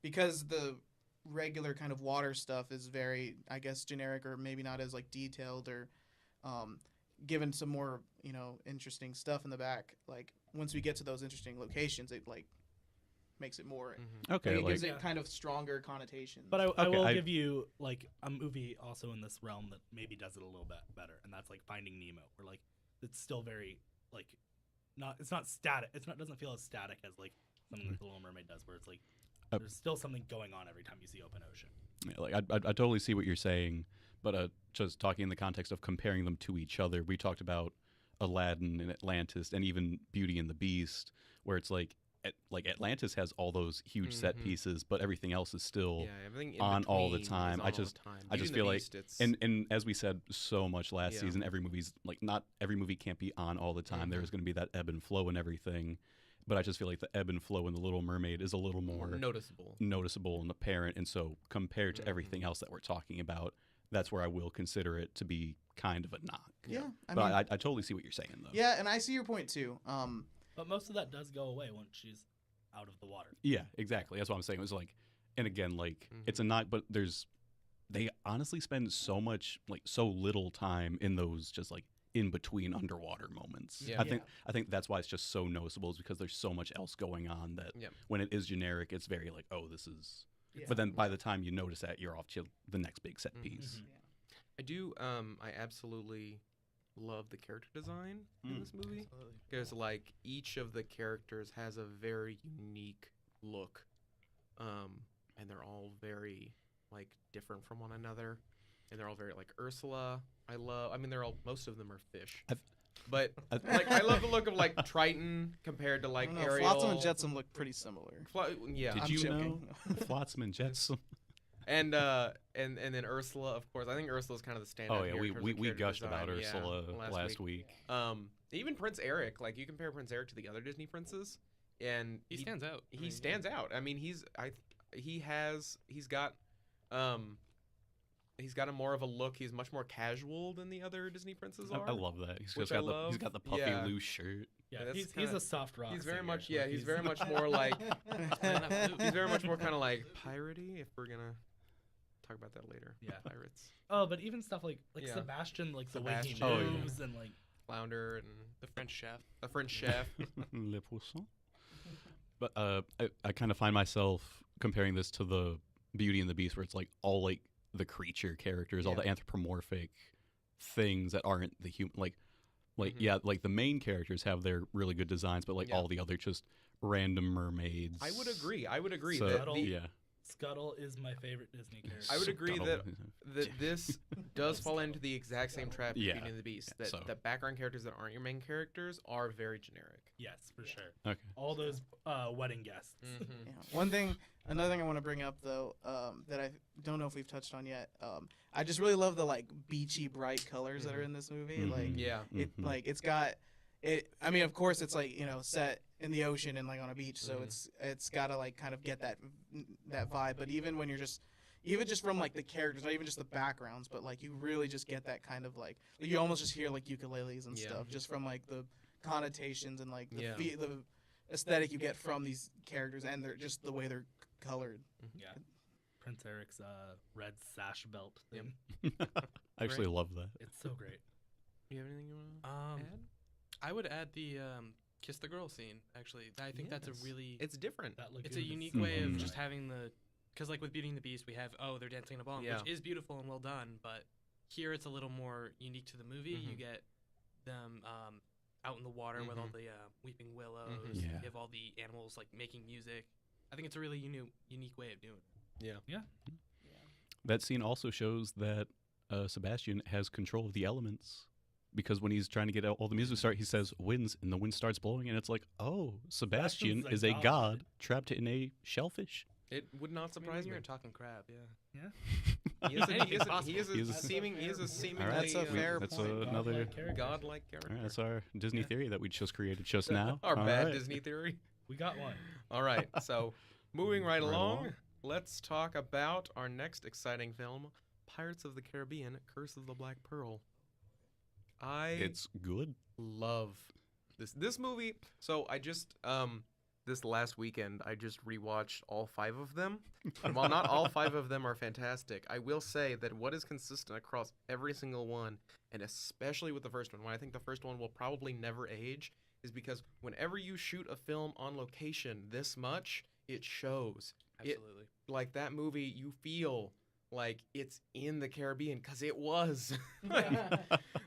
because the regular kind of water stuff is very, I guess, generic or maybe not as like detailed or given some more, interesting stuff in the back. Like once we get to those interesting locations, it like makes it more okay. It gives it kind of stronger connotations. But I will give you like a movie also in this realm that maybe does it a little bit better, and that's like Finding Nemo, where like it's still very like it's not static. Doesn't feel as static as like something like The Little Mermaid does, where it's like there's still something going on every time you see open ocean. Yeah, like I totally see what you're saying, but just talking in the context of comparing them to each other, we talked about Aladdin and Atlantis and even Beauty and the Beast, where it's like Atlantis has all those huge set pieces, but everything else is still everything in on all the between time. is I on just all the time. I just Beauty feel and the like Beast, it's- and as we said so much last season, every movie's like not every movie can't be on all the time. There's going to be that ebb and flow and everything. But I just feel like the ebb and flow in The Little Mermaid is a little more noticeable and apparent. And so compared to everything else that we're talking about, that's where I will consider it to be kind of a knock. Yeah, I totally see what you're saying, though. Yeah, and I see your point too. But most of that does go away once she's out of the water. Yeah, exactly. That's what I'm saying. It was like, and again, like it's a knock, but they honestly spend so little time in those just like in between underwater moments. I think that's why it's just so noticeable, is because there's so much else going on that when it is generic, it's very like, oh, this is. Yeah. But then by the time you notice that, you're off to the next big set piece. I do. I absolutely love the character design in this movie, because like each of the characters has a very unique look, and they're all very like different from one another, and they're all very like Ursula. Most of them are fish. But like I love the look of like Triton compared to like Ariel. Flotsam and Jetsam look pretty similar. Did you know Flotsam and Jetsam? And then Ursula, of course. I think Ursula's kind of the standout. Oh yeah, we gushed design. about Ursula last week. Even Prince Eric, like you compare Prince Eric to the other Disney princes, and he stands out. He stands out. I mean, he's got a more of a look. He's much more casual than the other Disney princes are. I love that. He's got the puffy loose shirt. Yeah, he's a soft rock. He's very singer. much he's very much more like he's very much more kind of like piratey. If we're gonna talk about that later. Yeah, pirates. Oh, but even stuff like Sebastian, like the way he moves and like Flounder and the French chef. Le Poisson. But I kind of find myself comparing this to the Beauty and the Beast, where it's like all like the creature characters, all the anthropomorphic things that aren't the human, like like the main characters have their really good designs, but like all the other just random mermaids. I would agree. So, Scuttle is my favorite Disney character. I would agree Scuttle. that this does fall into the exact same trap as Yeah. Beauty and the Beast. That So- the background characters that aren't your main characters are very generic. Yes, for sure. Okay. All those wedding guests. Yeah. Another thing I want to bring up though, that I don't know if we've touched on yet. I just really love the like beachy, bright colors that are in this movie. Mhm. Like, Yeah. it's got it. I mean, of course, it's like set in the ocean and like on a beach, so Mhm. it's got to like kind of get that vibe. But even when you're even just from like the characters, not even just the backgrounds, but like you really just get that kind of like you almost just hear like ukuleles and Yeah. stuff just from like the connotations and like Yeah. the aesthetic you get from these characters and they're just the way they're colored. Yeah. Prince Eric's red sash belt Yep. thing. I actually love that. It's so great. You have anything you want to add? I would add the kiss the girl scene. Actually, I think that's Yes. a really It's different. That it's a lagoon is unique so way of Mhm. just having the because like with Beauty and the Beast we have they're dancing in a ballroom, Yeah. which is beautiful and well done, but here it's a little more unique to the movie. You Mhm. get them out in the water with all the weeping willows. Mhm. Yeah. You have all the animals like making music. I think it's a really unique way of doing it. Yeah. That scene also shows that Sebastian has control of the elements because when he's trying to get all the music to start, he says winds, and the wind starts blowing, and it's like, oh, Sebastian Sebastian's is a a god. god trapped in a shellfish. It would not I mean, surprise when me. you're a talking crab, yeah. He is a Anything's possible. seemingly That's a fair That's point. another. Godlike character. godlike character. All right, that's our Disney theory that we just created just now. Our All bad right. Disney theory. We got one. All right, so moving right Right along, along. let's talk about our next exciting film, Pirates of the Caribbean: Curse of the Black Pearl. It's good. Love this movie. So I just this last weekend I just rewatched all 5 of them. And while not all 5 of them are fantastic, I will say that what is consistent across every single one, and especially with the first one, when I think the first one will probably never age, is because whenever you shoot a film on location this much, it shows. Absolutely. Like that movie, you feel like it's in the Caribbean because it was.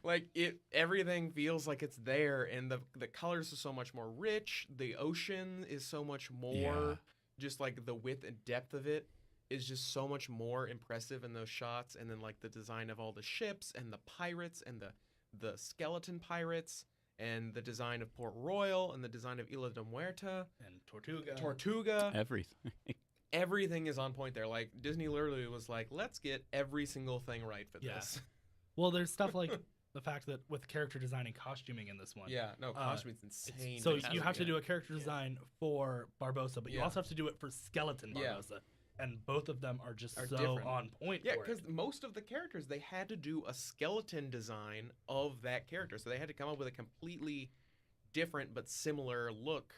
like everything feels like it's there, and the colors are so much more rich. The ocean is so much more, Yeah. just like the width and depth of it is just so much more impressive in those shots. And then like the design of all the ships and the pirates and the skeleton pirates and the design of Port Royal and the design of Isla de Muerta, And Tortuga. Tortuga. Everything. Everything is on point there. Like Disney literally was like, let's get every single thing right for Yeah. this. Well, there's stuff like the fact that with character design and costuming in this one. Yeah, no, costuming's insane. So fantastic, you have to yeah. do a character design for Barbossa, but you Yeah. also have to do it for Skeleton Yeah. Barbossa. And both of them are just Are so different. on point Yeah, for it. because most of the characters, they had to do a skeleton design of that character. So they had to come up with a completely different but similar look.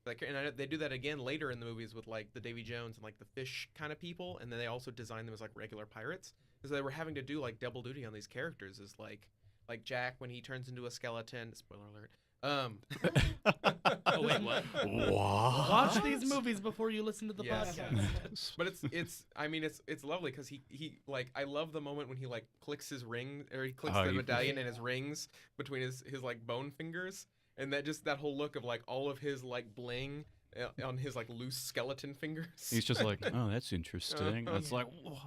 Like, and they do that again later in the movies with like the Davy Jones and like the fish kind of people. And then they also design them as like regular pirates. Because they were having to do like double duty on these characters. Is like Jack when he turns into a skeleton. Spoiler alert. Oh wait, what? What? Watch these movies before you listen to the Yes. podcast. But it's lovely because he like I love the moment when he like clicks his ring or he clicks Oh, the you- medallion and his rings between his like bone fingers, and that whole look of like all of his like bling on his like loose skeleton fingers. He's just like, oh, that's interesting. Uh-huh. It's like, what?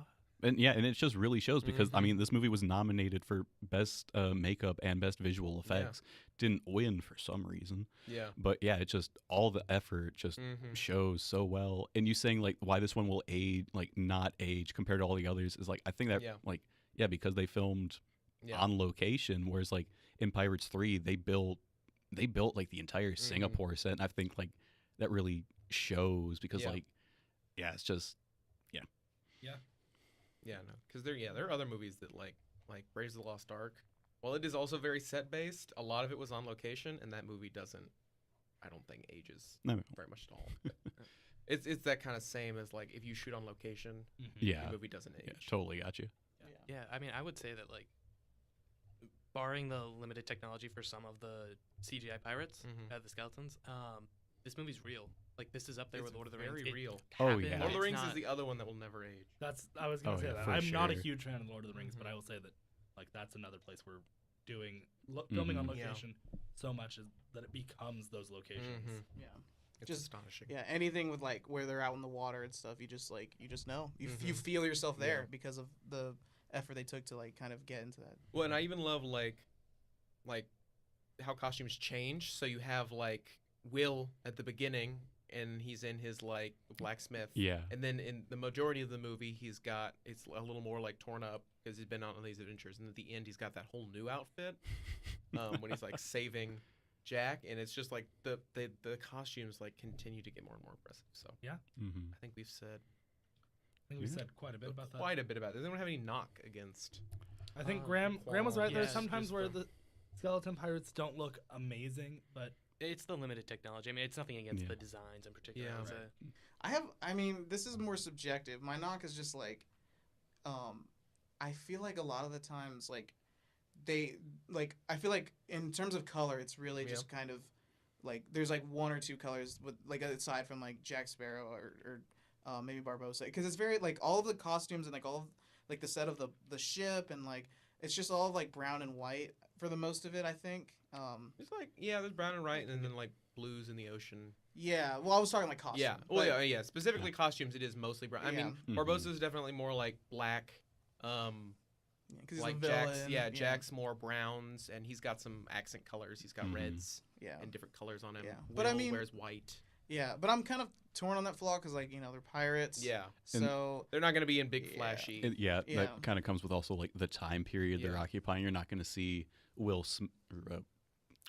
And yeah, and it just really shows because I mean, this movie was nominated for best makeup and best visual effects. Didn't win for some reason, yeah. but yeah, it just all the effort just Mhm. shows so well. And you saying like why this one will age, like not age compared to all the others, is like I think that Yeah. like yeah, because they filmed Yeah. on location, whereas like in Pirates 3 they built like the entire Singapore set, and I think like that really shows because Yeah. like yeah, it's just Yeah, no, because there are other movies that like Raiders of the Lost Ark. While it is also very set based, a lot of it was on location, and that movie I don't think ages no, very much at all. It's that kind of same as like if you shoot on location, yeah, the movie doesn't age. yeah, totally got you. Yeah, I mean, I would say that like, barring the limited technology for some of the CGI pirates, Mhm. the skeletons, this movie's real. Like this is up there It's with Lord of the very Rings. It real. Oh, happened, yeah. Lord of the it's Rings is not- the other one that will never age. I was gonna Oh, say yeah, that. for I'm not a sure. huge fan of Lord of the Rings, but Mhm. I will say that like that's another place where doing filming on Mhm. Yeah. location so much is that it becomes those locations. Mhm. Yeah. It's just astonishing. yeah, anything with like where they're out in the water and stuff, you just know. You feel yourself there because of the effort they took to like kind of get into that. Well, and I even love like how costumes change. So you have like Will at the beginning, and he's in his like blacksmith. Yeah. And then in the majority of the movie, it's a little more like torn up because he's been out on these adventures. And at the end, he's got that whole new outfit when he's like saving Jack, and it's just like the costumes like continue to get more and more impressive. So Mm-hmm. I think we've said I think we said quite a bit about that. quite a bit about it. Does anyone have any knock against? I think Graham was right. There's yeah, sometimes just where the- the skeleton pirates don't look amazing, but It's the limited technology. I mean, it's nothing against Yeah. the designs in particular. Yeah. It's Right. I mean, this is more subjective. My knock is just like, I feel like a lot of the times, like, I feel like in terms of color, it's really just kind of, like, there's like one or two colors with, like, aside from like Jack Sparrow or maybe Barbossa, because it's very like all of the costumes and like all of like the set of the ship and like it's just all like brown and white for the most of it, I think. It's like there's brown and white, and then like blues in the ocean. Yeah, well, I was talking like costumes. Yeah. Well, yeah. Specifically costumes, it is mostly brown. I mean, Mhm. Barbossa is definitely more like black. because he's Like the villain. Jack's more browns, and he's got some accent colors. He's got Mhm. reds Yeah. and different colors on him. Yeah. Will But I mean- wears white. Yeah, but I'm kind of torn on that flaw because, like, they're pirates. Yeah. So They're not going to be in big Yeah. flashy. Yeah, Yeah. that kind of comes with also like the time period they're Yeah. occupying. You're not going to see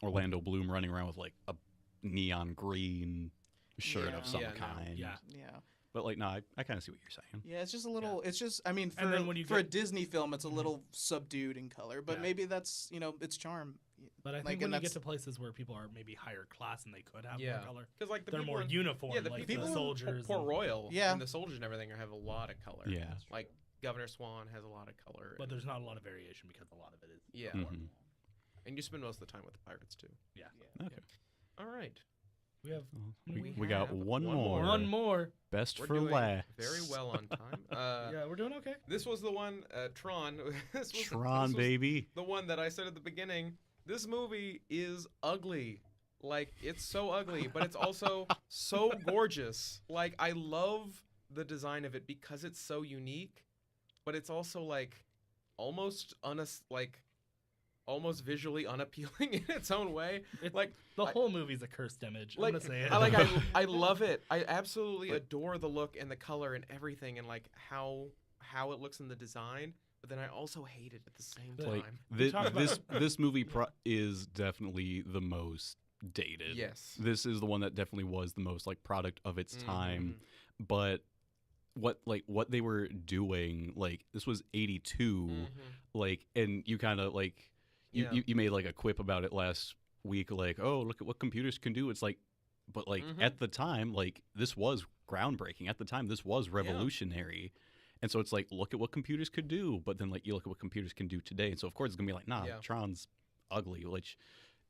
Orlando Bloom running around with like a neon green shirt Yeah. of some Yeah, no. kind. yeah. yeah, But like, no, I kind of see what you're saying. yeah, it's just a little. It's just, I mean, And then when you for a get- Disney film, it's a Mhm. little subdued in color, but Yeah. maybe that's its charm. But I Like, think and when you get that's- to places where people are maybe higher class and they could have Yeah. more color, Because like the they're people more in, uniform. yeah, the like people the in soldiers. Port and- Royal Yeah. and the soldiers and everything have a lot of color. Yeah. Like Governor Swan has a lot of color. but there's not a lot of variation because a lot of it is. Yeah. Mhm. And you spend most of the time with the pirates too. Yeah. Okay. All right. We have We got have one one more. more. one more. Best We're for doing last. very well on time. Yeah, we're doing okay. This was the one, Tron. this was Tron, this was baby. The one that I said at the beginning. This movie is ugly. Like, it's so ugly, but it's also so gorgeous. Like, I love the design of it because it's so unique, but it's also like almost almost visually unappealing in its own way. It's, Like the I- whole movie's a cursed image. like I'm gonna say it. I love it. I absolutely adore the look and the color and everything, and like how it looks in the design. But then I also hate it at the same Like time. talk about- this movie is definitely the most dated. Yes. This is the one that definitely was the most like product of its time. Mhm. But what they were doing, like, this was 82, Mhm. like, and you kind of like Yeah. you made like a quip about it last week, like, oh, look at what computers can do. It's like, but like Mhm. at the time, like, this was groundbreaking. At the time, this was revolutionary. And so it's like, look at what computers could do, but then like you look at what computers can do today, and so of course it's gonna be like, nah, Yeah. Tron's ugly. Which,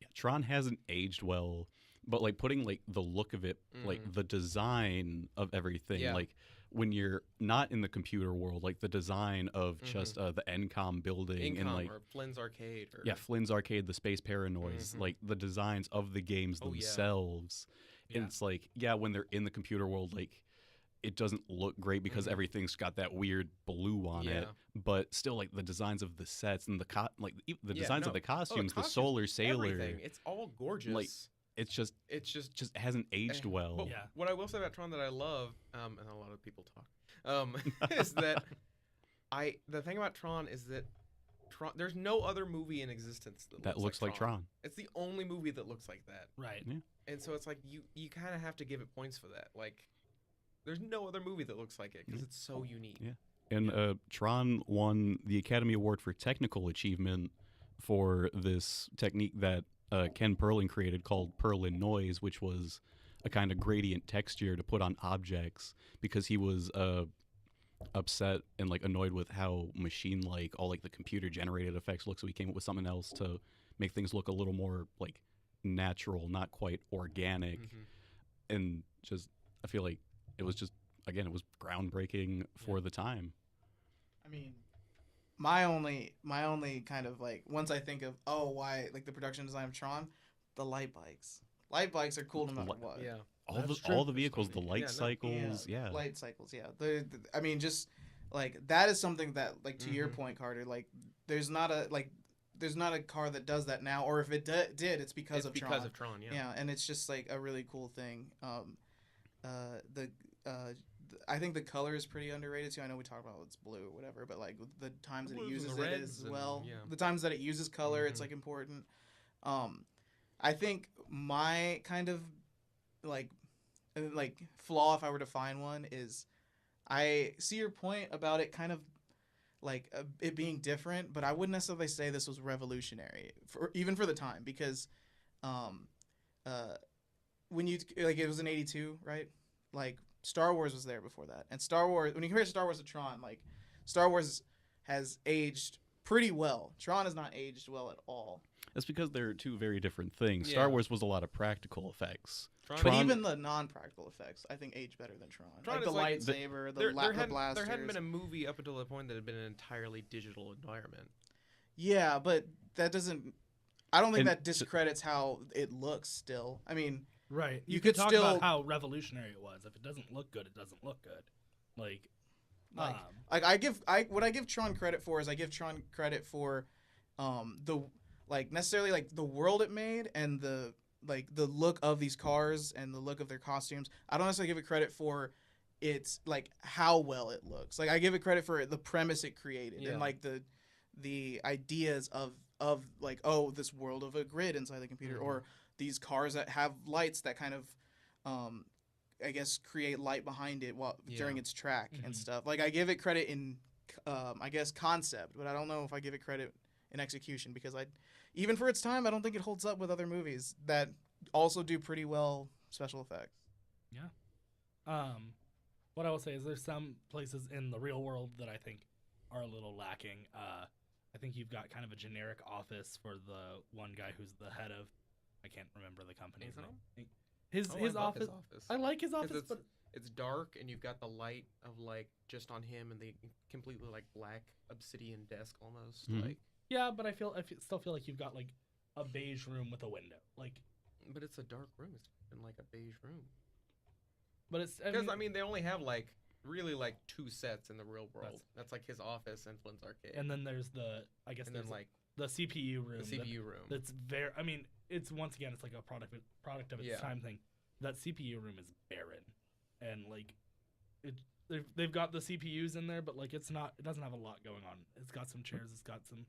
yeah, Tron hasn't aged well, but like putting like the look of it, like the design of everything, Yeah. like when you're not in the computer world, like the design of just the NCOM building and Incom like or Flynn's Arcade. Or, yeah, Flynn's Arcade, the Space Paranoids, Mhm. like the designs of the games Oh, yeah. themselves. Yeah. And it's like, yeah, when they're in the computer world, like it doesn't look great because Mhm. everything's got that weird blue on it. Yeah. But still, like the designs of the sets and the Yeah, designs of no. the costumes, the costumes, Solar Sailor, Everything. It's all gorgeous. it's just it's just hasn't aged well. But Yeah. what I will say about Tron that I love, and a lot of people talk, is that the thing about Tron is that there's no other movie in existence That looks like Tron. It's the only movie that looks like that, Right. Yeah. and so it's like you kind of have to give it points for that. Like, there's no other movie that looks like it because it's so unique. Yeah. And Tron won the Academy Award for Technical Achievement for this technique that Ken Perlin created called Perlin Noise, which was a kind of gradient texture to put on objects because he was upset and like annoyed with how machine-like all like the computer-generated effects look. So he came up with something else to make things look a little more like natural, not quite organic. Mhm. And just I feel like it was just, again, it was groundbreaking for the time. I mean, my only kind of like once I think of why like the production design of Tron, the light bikes. Light bikes are cool no matter Li- what. Yeah. That's true. all the vehicles, the light Yeah, no, cycles, yeah. Light cycles, yeah. I mean, just like that is something that, like, to your Mhm. point, Carter. Like, there's not a car that does that now, or if it did, it's because It's of because Tron. of Tron, yeah. Yeah, and it's just like a really cool thing. The I think the color is pretty underrated too. I know we talk about it's blue or whatever, but like the times The that it blues and uses the it reds as and- well, yeah. the times that it uses color, it's Mhm. like important. I think my kind of like flaw, if I were to find one, is I see your point about it kind of like it being different, but I wouldn't necessarily say this was revolutionary even for the time, because when you like, it was in 82, right? Like, Star Wars was there before that, and Star Wars, when you compare Star Wars to Tron, like, Star Wars has aged pretty well. Tron has not aged well at all. That's because they're two very different things. Yeah. Star Wars was a lot of practical effects. Tron, But Tron- even the non-practical effects, I think, age better than Tron. Tron Like the is like- lightsaber, there, the hadn't, blasters. there hadn't been a movie up until the point that had been an entirely digital environment. Yeah, but that doesn't. I don't think And that discredits how it looks. Still, I mean, Right. You You could could talk still- about how revolutionary it was. If it doesn't look good, it doesn't look good. Like, Like, um, like what I give Tron credit for is I give Tron credit for, the like necessarily like the world it made and the look of these cars and the look of their costumes. I don't necessarily give it credit for its like how well it looks. Like, I give it credit for the premise it created Yeah. and like the ideas of like, oh, this world of a grid inside the computer, or these cars that have lights that kind of I guess create light behind it while during its track and Mhm. stuff. Like, I give it credit in I guess concept, but I don't know if I give it credit in execution, because even for its time, I don't think it holds up with other movies that also do pretty well special effects. what I will say is there's some places in the real world that I think are a little lacking. I think you've got kind of a generic office for the one guy who's the head of, I can't remember the company's Amazon? name. His Oh, I his love office. his office. I like his 'Cause office, but It's dark, and you've got the light of like just on him, and the completely like black obsidian desk almost. Mhm. Like, yeah, but I still feel like you've got like a beige room with a window. Like, but it's a dark room. It's in like a beige room. but it's Because I mean, they only have like really like 2 sets in the real world. That's like his office and Flynn's arcade, and then there's the I guess and then there's like the CPU room. the CPU room. That's very. I mean, it's once again, it's like a product of its Yeah. time thing. That CPU room is barren, and like, they've got the CPUs in there, but like it doesn't have a lot going on. It's got some chairs, it's got some,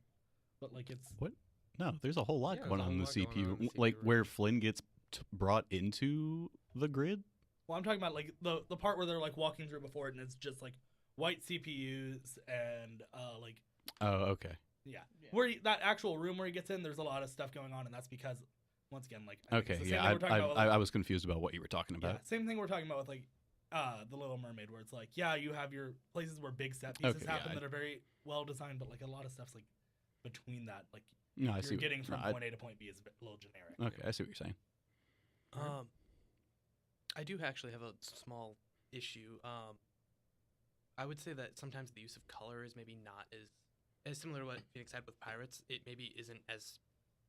but like it's What? No, there's a whole lot Yeah, going there's a on in the whole lot going on CPU. in the Like, CPU where room. Flynn gets brought into the grid. well, I'm talking about like the part where they're like walking through before it, and it's just like white CPUs and like Oh, okay. yeah, Yeah. that actual room where he gets in, there's a lot of stuff going on, and that's because once again, like I think Okay, it's the same yeah, thing we're talking about with, I was confused about what you were talking yeah, about. same thing we're talking about with like the Little Mermaid, where it's like, yeah, you have your places where big set pieces Okay, yeah, happen that are very well designed, but like a lot of stuff's like between that, like No, I see. you're what- getting no, from I- point A to point B is a little generic. Okay, I see what you're saying. I do actually have a small issue. I would say that sometimes the use of color is maybe not as similar to what Phoenix had with Pirates. It maybe isn't as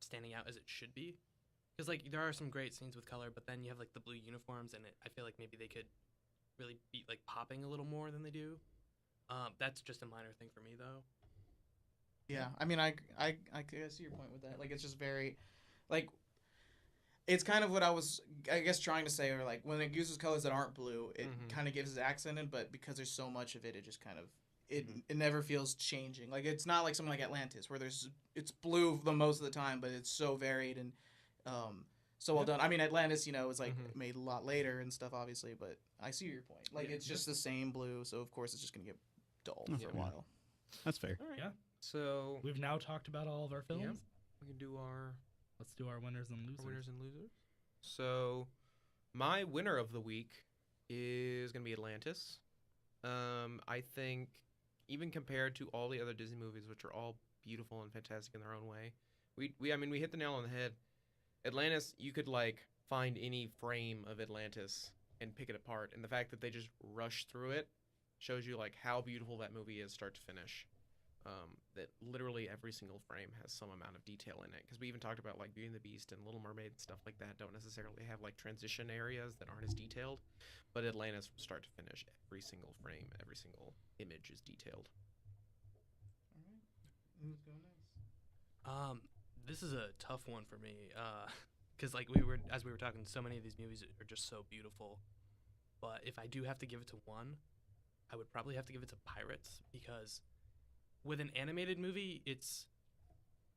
standing out as it should be, because like there are some great scenes with color, but then you have like the blue uniforms, and I feel like maybe they could really be like popping a little more than they do. That's just a minor thing for me though. Yeah, I mean, I see your point with that. Like, it's just very, like, it's kind of what I was, I guess, trying to say, or like when it uses colors that aren't blue, it Mhm. kind of gives it accented, but because there's so much of it, it just kind of it never feels changing. Like, it's not like something like Atlantis where it's blue the most of the time, but it's so varied and so well done. I mean, Atlantis, is like made a lot later and stuff, obviously, but I see your point. Like, Yeah, it's just the same blue, so of course it's just gonna get dull Okay, for a yeah. while. That's fair. All right. Yeah. So We've now talked about all of our films. Yeah. we can do our Let's do our winners and losers. winners and losers. So, my winner of the week is going to be Atlantis. I think, even compared to all the other Disney movies, which are all beautiful and fantastic in their own way, we hit the nail on the head. Atlantis, you could like find any frame of Atlantis and pick it apart, and the fact that they just rush through it shows you like how beautiful that movie is, start to finish. that literally every single frame has some amount of detail in it. Because we even talked about like Beauty and the Beast and Little Mermaid and stuff like that don't necessarily have like transition areas that aren't as detailed, but Atlantis from start to finish, every single frame, every single image is detailed. All right. Who's going next? This is a tough one for me, because like as we were talking, so many of these movies are just so beautiful. But if I do have to give it to one, I would probably have to give it to Pirates, because with an animated movie, it's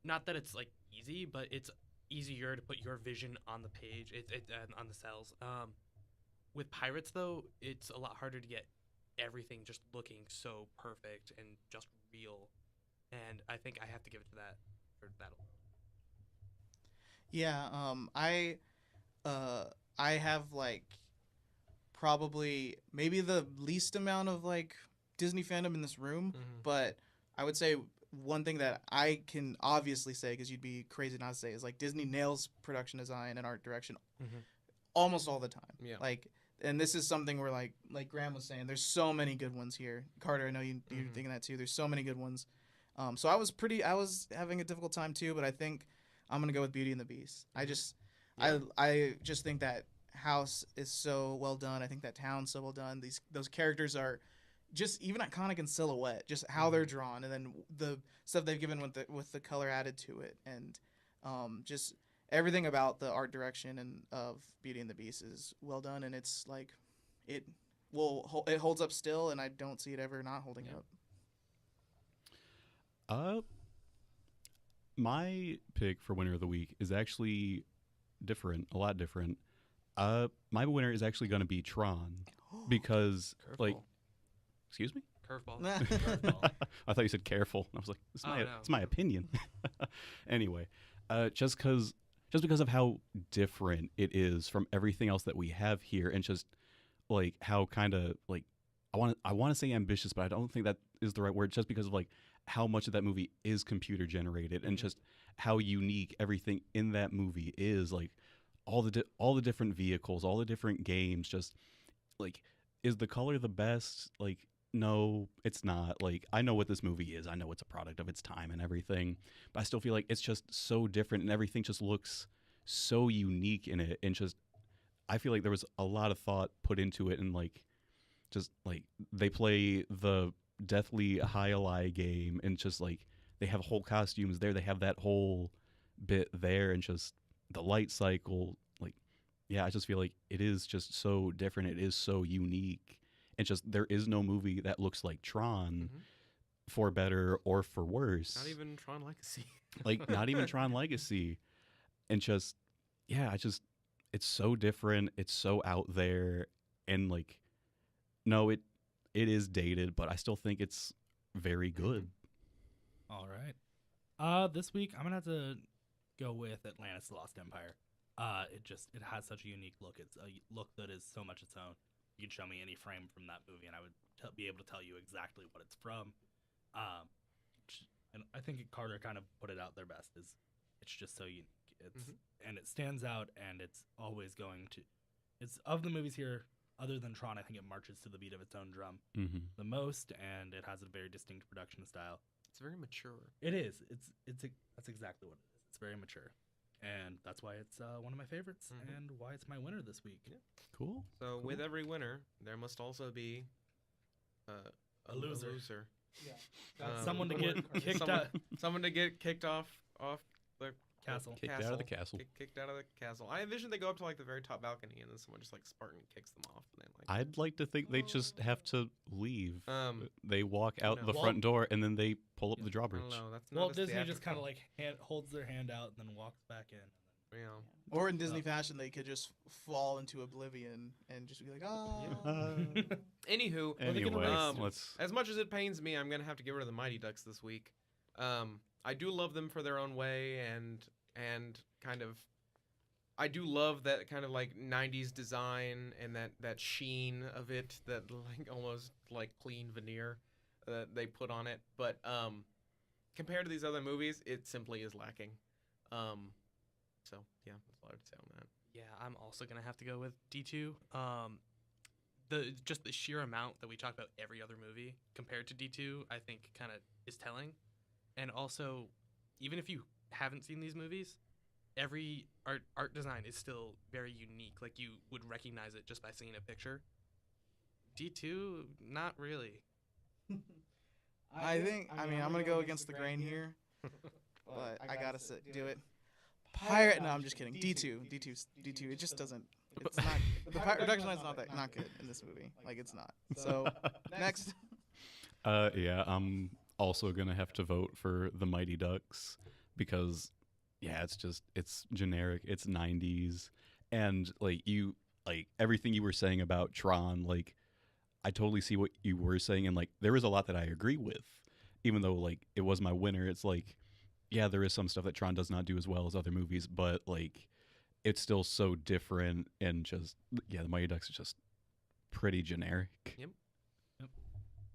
not that it's like easy, but it's easier to put your vision on the page, on the cells. With Pirates though, it's a lot harder to get everything just looking so perfect and just real, and I think I have to give it to that for that alone. Yeah, I have like probably maybe the least amount of like Disney fandom in this room, but I would say one thing that I can obviously say, because you'd be crazy not to say, is like Disney nails production design and art direction almost all the time. Yeah. Like, and this is something where like Graeme was saying, there's so many good ones here. Carter, I know you're thinking that too. There's so many good ones. So I was having a difficult time too, but I think I'm gonna go with Beauty and the Beast. I just think that house is so well done. I think that town's so well done. Those characters are just even iconic in silhouette, just how they're drawn, and then the stuff they've given with the color added to it, and just everything about the art direction and of Beauty and the Beast is well done, and it's like it holds up still, and I don't see it ever not holding up. My pick for winner of the week is actually different, a lot different. My winner is actually going to be Tron, because like, excuse me? Curveball. Curveball. I thought you said careful. I was like, it's my No. opinion. Anyway, just because of how different it is from everything else that we have here, and just like how kind of like I want to say ambitious, but I don't think that is the right word. Just because of like how much of that movie is computer generated, and just how unique everything in that movie is. Like all the different vehicles, all the different games. Just like, is the color the best? Like, no, it's not. Like, I know what this movie is. I know it's a product of its time and everything, but I still feel like it's just so different, and everything just looks so unique in it. And just, I feel like there was a lot of thought put into it, and like, just like they play the Deathly High game, and just like they have whole costumes there. They have that whole bit there, and just the light cycle. Like, yeah, I just feel like it is just so different. It is so unique. And just there is no movie that looks like Tron, for better or for worse. Not even Tron Legacy. Like, not even Tron Legacy. And just, yeah, it's so different. It's so out there. And like, no, it is dated, but I still think it's very good. All right. This week I'm gonna have to go with Atlantis: The Lost Empire. It has such a unique look. It's a look that is so much its own. You can show me any frame from that movie, and I would be able to tell you exactly what it's from. And I think Carter kind of put it out there best. Is it's just so unique. And it stands out, and it's always going to. It's of the movies here, other than Tron, I think it marches to the beat of its own drum the most, and it has a very distinct production style. It's very mature. It is. That's exactly what it is. It's very mature, and that's why it's one of my favorites, and why it's my winner this week. Yeah. Cool. So with every winner, there must also be A loser. Yeah. Someone to get kicked out. Someone to get kicked off the Castle. Kicked out of the castle. Kicked out of the castle. I envision they go up to like the very top balcony, and then someone just like Spartan kicks them off. And they, like, I'd like to think they just have to leave. Um, They walk out no. the front door, and then they pull up the I drawbridge. don't know. That's not Walt as Disney just kind of theatrical. like holds their hand out and then walks back in. You know. Or in Disney fashion, they could just fall into oblivion and just be like, Anywho, Anyway, let's. as much as it pains me, I'm gonna have to get rid of the Mighty Ducks this week. I do love them for their own way, and kind of, I do love that kind of like '90s design and that sheen of it, that like almost like clean veneer that they put on it. But compared to these other movies, it simply is lacking. So yeah, that's all I would say on that. Yeah, I'm also gonna have to go with D2. just the sheer amount that we talk about every other movie compared to D2, I think kind of is telling. And also, even if you haven't seen these movies, every art design is still very unique. Like, you would recognize it just by seeing a picture. D2, not really. I think. I mean, I'm gonna go against the grain here, but I gotta do it. Pirate. No, I'm just kidding. D2. It just doesn't. It's not. The production design's not good in this movie. Like, it's not. So next. Yeah, I'm also gonna have to vote for the Mighty Ducks because, yeah, it's generic. It's 90s, and like everything you were saying about Tron, like I totally see what you were saying, and like there is a lot that I agree with, even though like it was my winner. It's like, yeah, there is some stuff that Tron does not do as well as other movies, but like it's still so different, and just the Mighty Ducks is just pretty generic. Yep.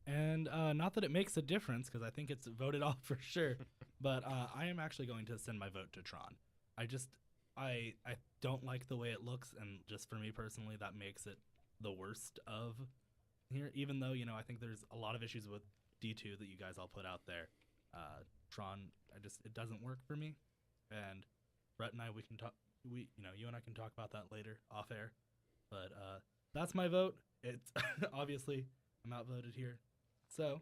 And not that it makes a difference, because I think it's voted off for sure, but I am actually going to send my vote to Tron. I don't like the way it looks, and just for me personally, that makes it the worst of here, even though, I think there's a lot of issues with D2 that you guys all put out there. Tron, it doesn't work for me, and Brett and I, we can talk, you and I can talk about that later off air, but that's my vote. It's obviously I'm outvoted here, so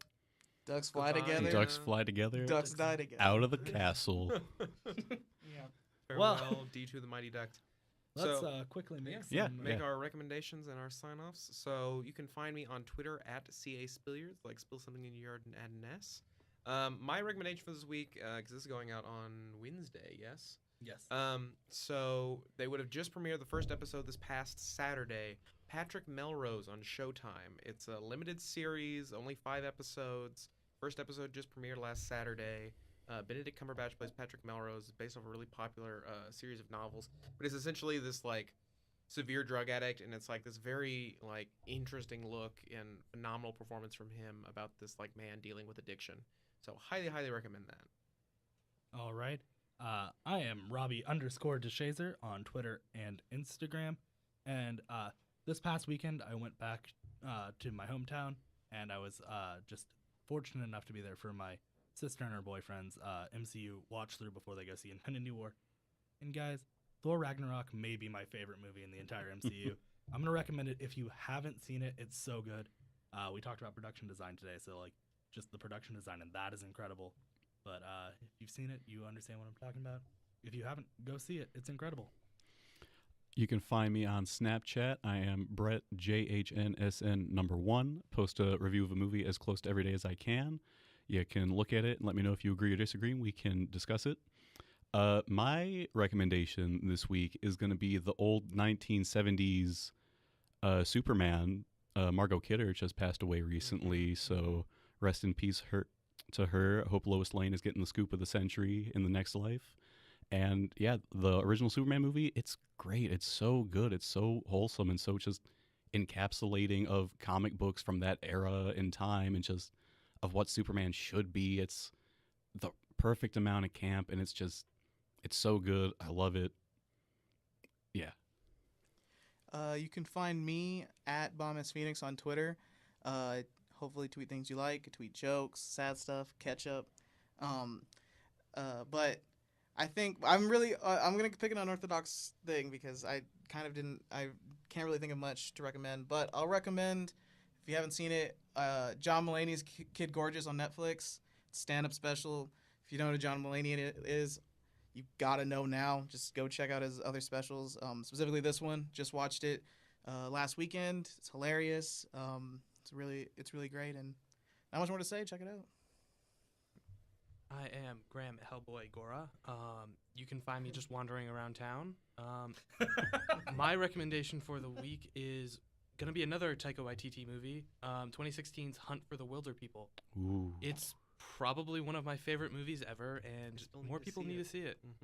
Ducks fly Goodbye. together. Ducks fly together. Ducks die together. Out of the castle. Well- Farewell, D2 the Mighty Ducks. let's So, quickly make Yeah. some make our recommendations and our sign-offs. So you can find me on Twitter at CASpilliards, like spill something in your yard and add an S. My recommendation for this week, because this is going out on Wednesday, yes? Yes. So they would have just premiered the first episode this past Saturday. Patrick Melrose on Showtime. It's a limited series, only 5 episodes. First episode just premiered last Saturday. Benedict Cumberbatch plays Patrick Melrose, based off a really popular series of novels. But it's essentially this like severe drug addict, and it's like this very like interesting look and phenomenal performance from him about this like man dealing with addiction. So highly recommend that. All right. I am Robbie_DeShazer on Twitter and Instagram. And this past weekend, I went back to my hometown, and I was just fortunate enough to be there for my sister and her boyfriend's MCU watch through before they go see Infinity War. And guys, Thor Ragnarok may be my favorite movie in the entire MCU. I'm going to recommend it if you haven't seen it. It's so good. We talked about production design today, so like just the production design, and that is incredible. But if you've seen it, you understand what I'm talking about. If you haven't, go see it. It's incredible. You can find me on Snapchat. I am Brett JHNSN1. Post a review of a movie as close to every day as I can. You can look at it and let me know if you agree or disagree, and we can discuss it. My recommendation this week is going to be the old 1970s Superman. Margot Kidder just passed away recently, so rest in peace to her. I hope Lois Lane is getting the scoop of the century in the next life. And yeah, the original Superman movie, it's great. It's so good. It's so wholesome and so just encapsulating of comic books from that era in time and just of what Superman should be. It's the perfect amount of camp, and it's so good. I love it. Yeah. You can find me at BombSPhoenix on Twitter. Hopefully tweet things you like, tweet jokes, sad stuff, catch up. But I think I'm going to pick an unorthodox thing because I can't really think of much to recommend, but I'll recommend, if you haven't seen it, John Mulaney's Kid Gorgeous on Netflix. Stand-up special. If you don't know who John Mulaney is, you gotta know now. Just go check out his other specials, specifically this one. Just watched it last weekend. It's hilarious. It's really great, and not much more to say. Check it out. I am Graeme Hellboy Gorra. You can find me just wandering around town. My recommendation for the week is going to be another Taika Waititi movie, 2016's Hunt for the Wilder People. Ooh. It's probably one of my favorite movies ever, and more people need to see it. Need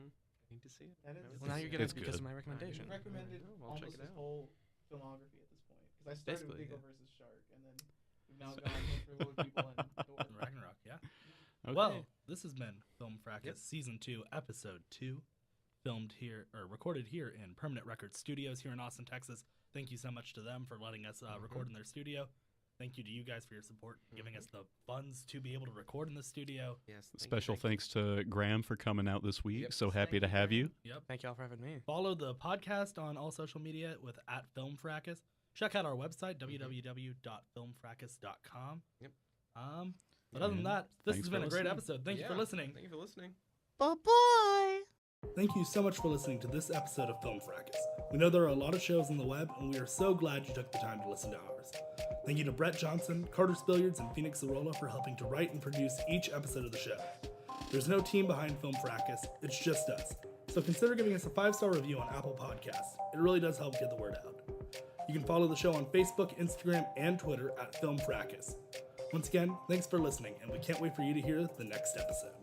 to see it. Well, now you're getting It's it because good. of my recommendation. Recommended I'll check it out. whole filmography at this point because I started with Basically, Eagle yeah. versus Shark, and then we've now gone for Little People and Thor. Ragnarok, yeah. Okay. Well, this has been Film Fracas Season 2, Episode 2, filmed here, or recorded here in Permanent Record Studios here in Austin, Texas. thank you so much to them for letting us record in their studio. Thank you to you guys for your support, giving us the funds to be able to record in the studio. Yes. Special thanks to Graeme for coming out this week. Yep. So happy to have you. Yep. Thank y'all for having me. Follow the podcast on all social media with @FilmFracas. Check out our website, www.filmfracas.com. Yep. But other than that, this Thanks has been for a great listening. episode. Thank you for listening. Thank you for listening. Bye-bye. Thank you so much for listening to this episode of Film Fracas. We know there are a lot of shows on the web, and we are so glad you took the time to listen to ours. Thank you to Brett Johnson, Carter Spilliards, and Phoenix Zarola for helping to write and produce each episode of the show. There's no team behind Film Fracas, it's just us. So consider giving us a 5-star review on Apple Podcasts. It really does help get the word out. You can follow the show on Facebook, Instagram, and Twitter @Film Fracas. Once again, thanks for listening, and we can't wait for you to hear the next episode.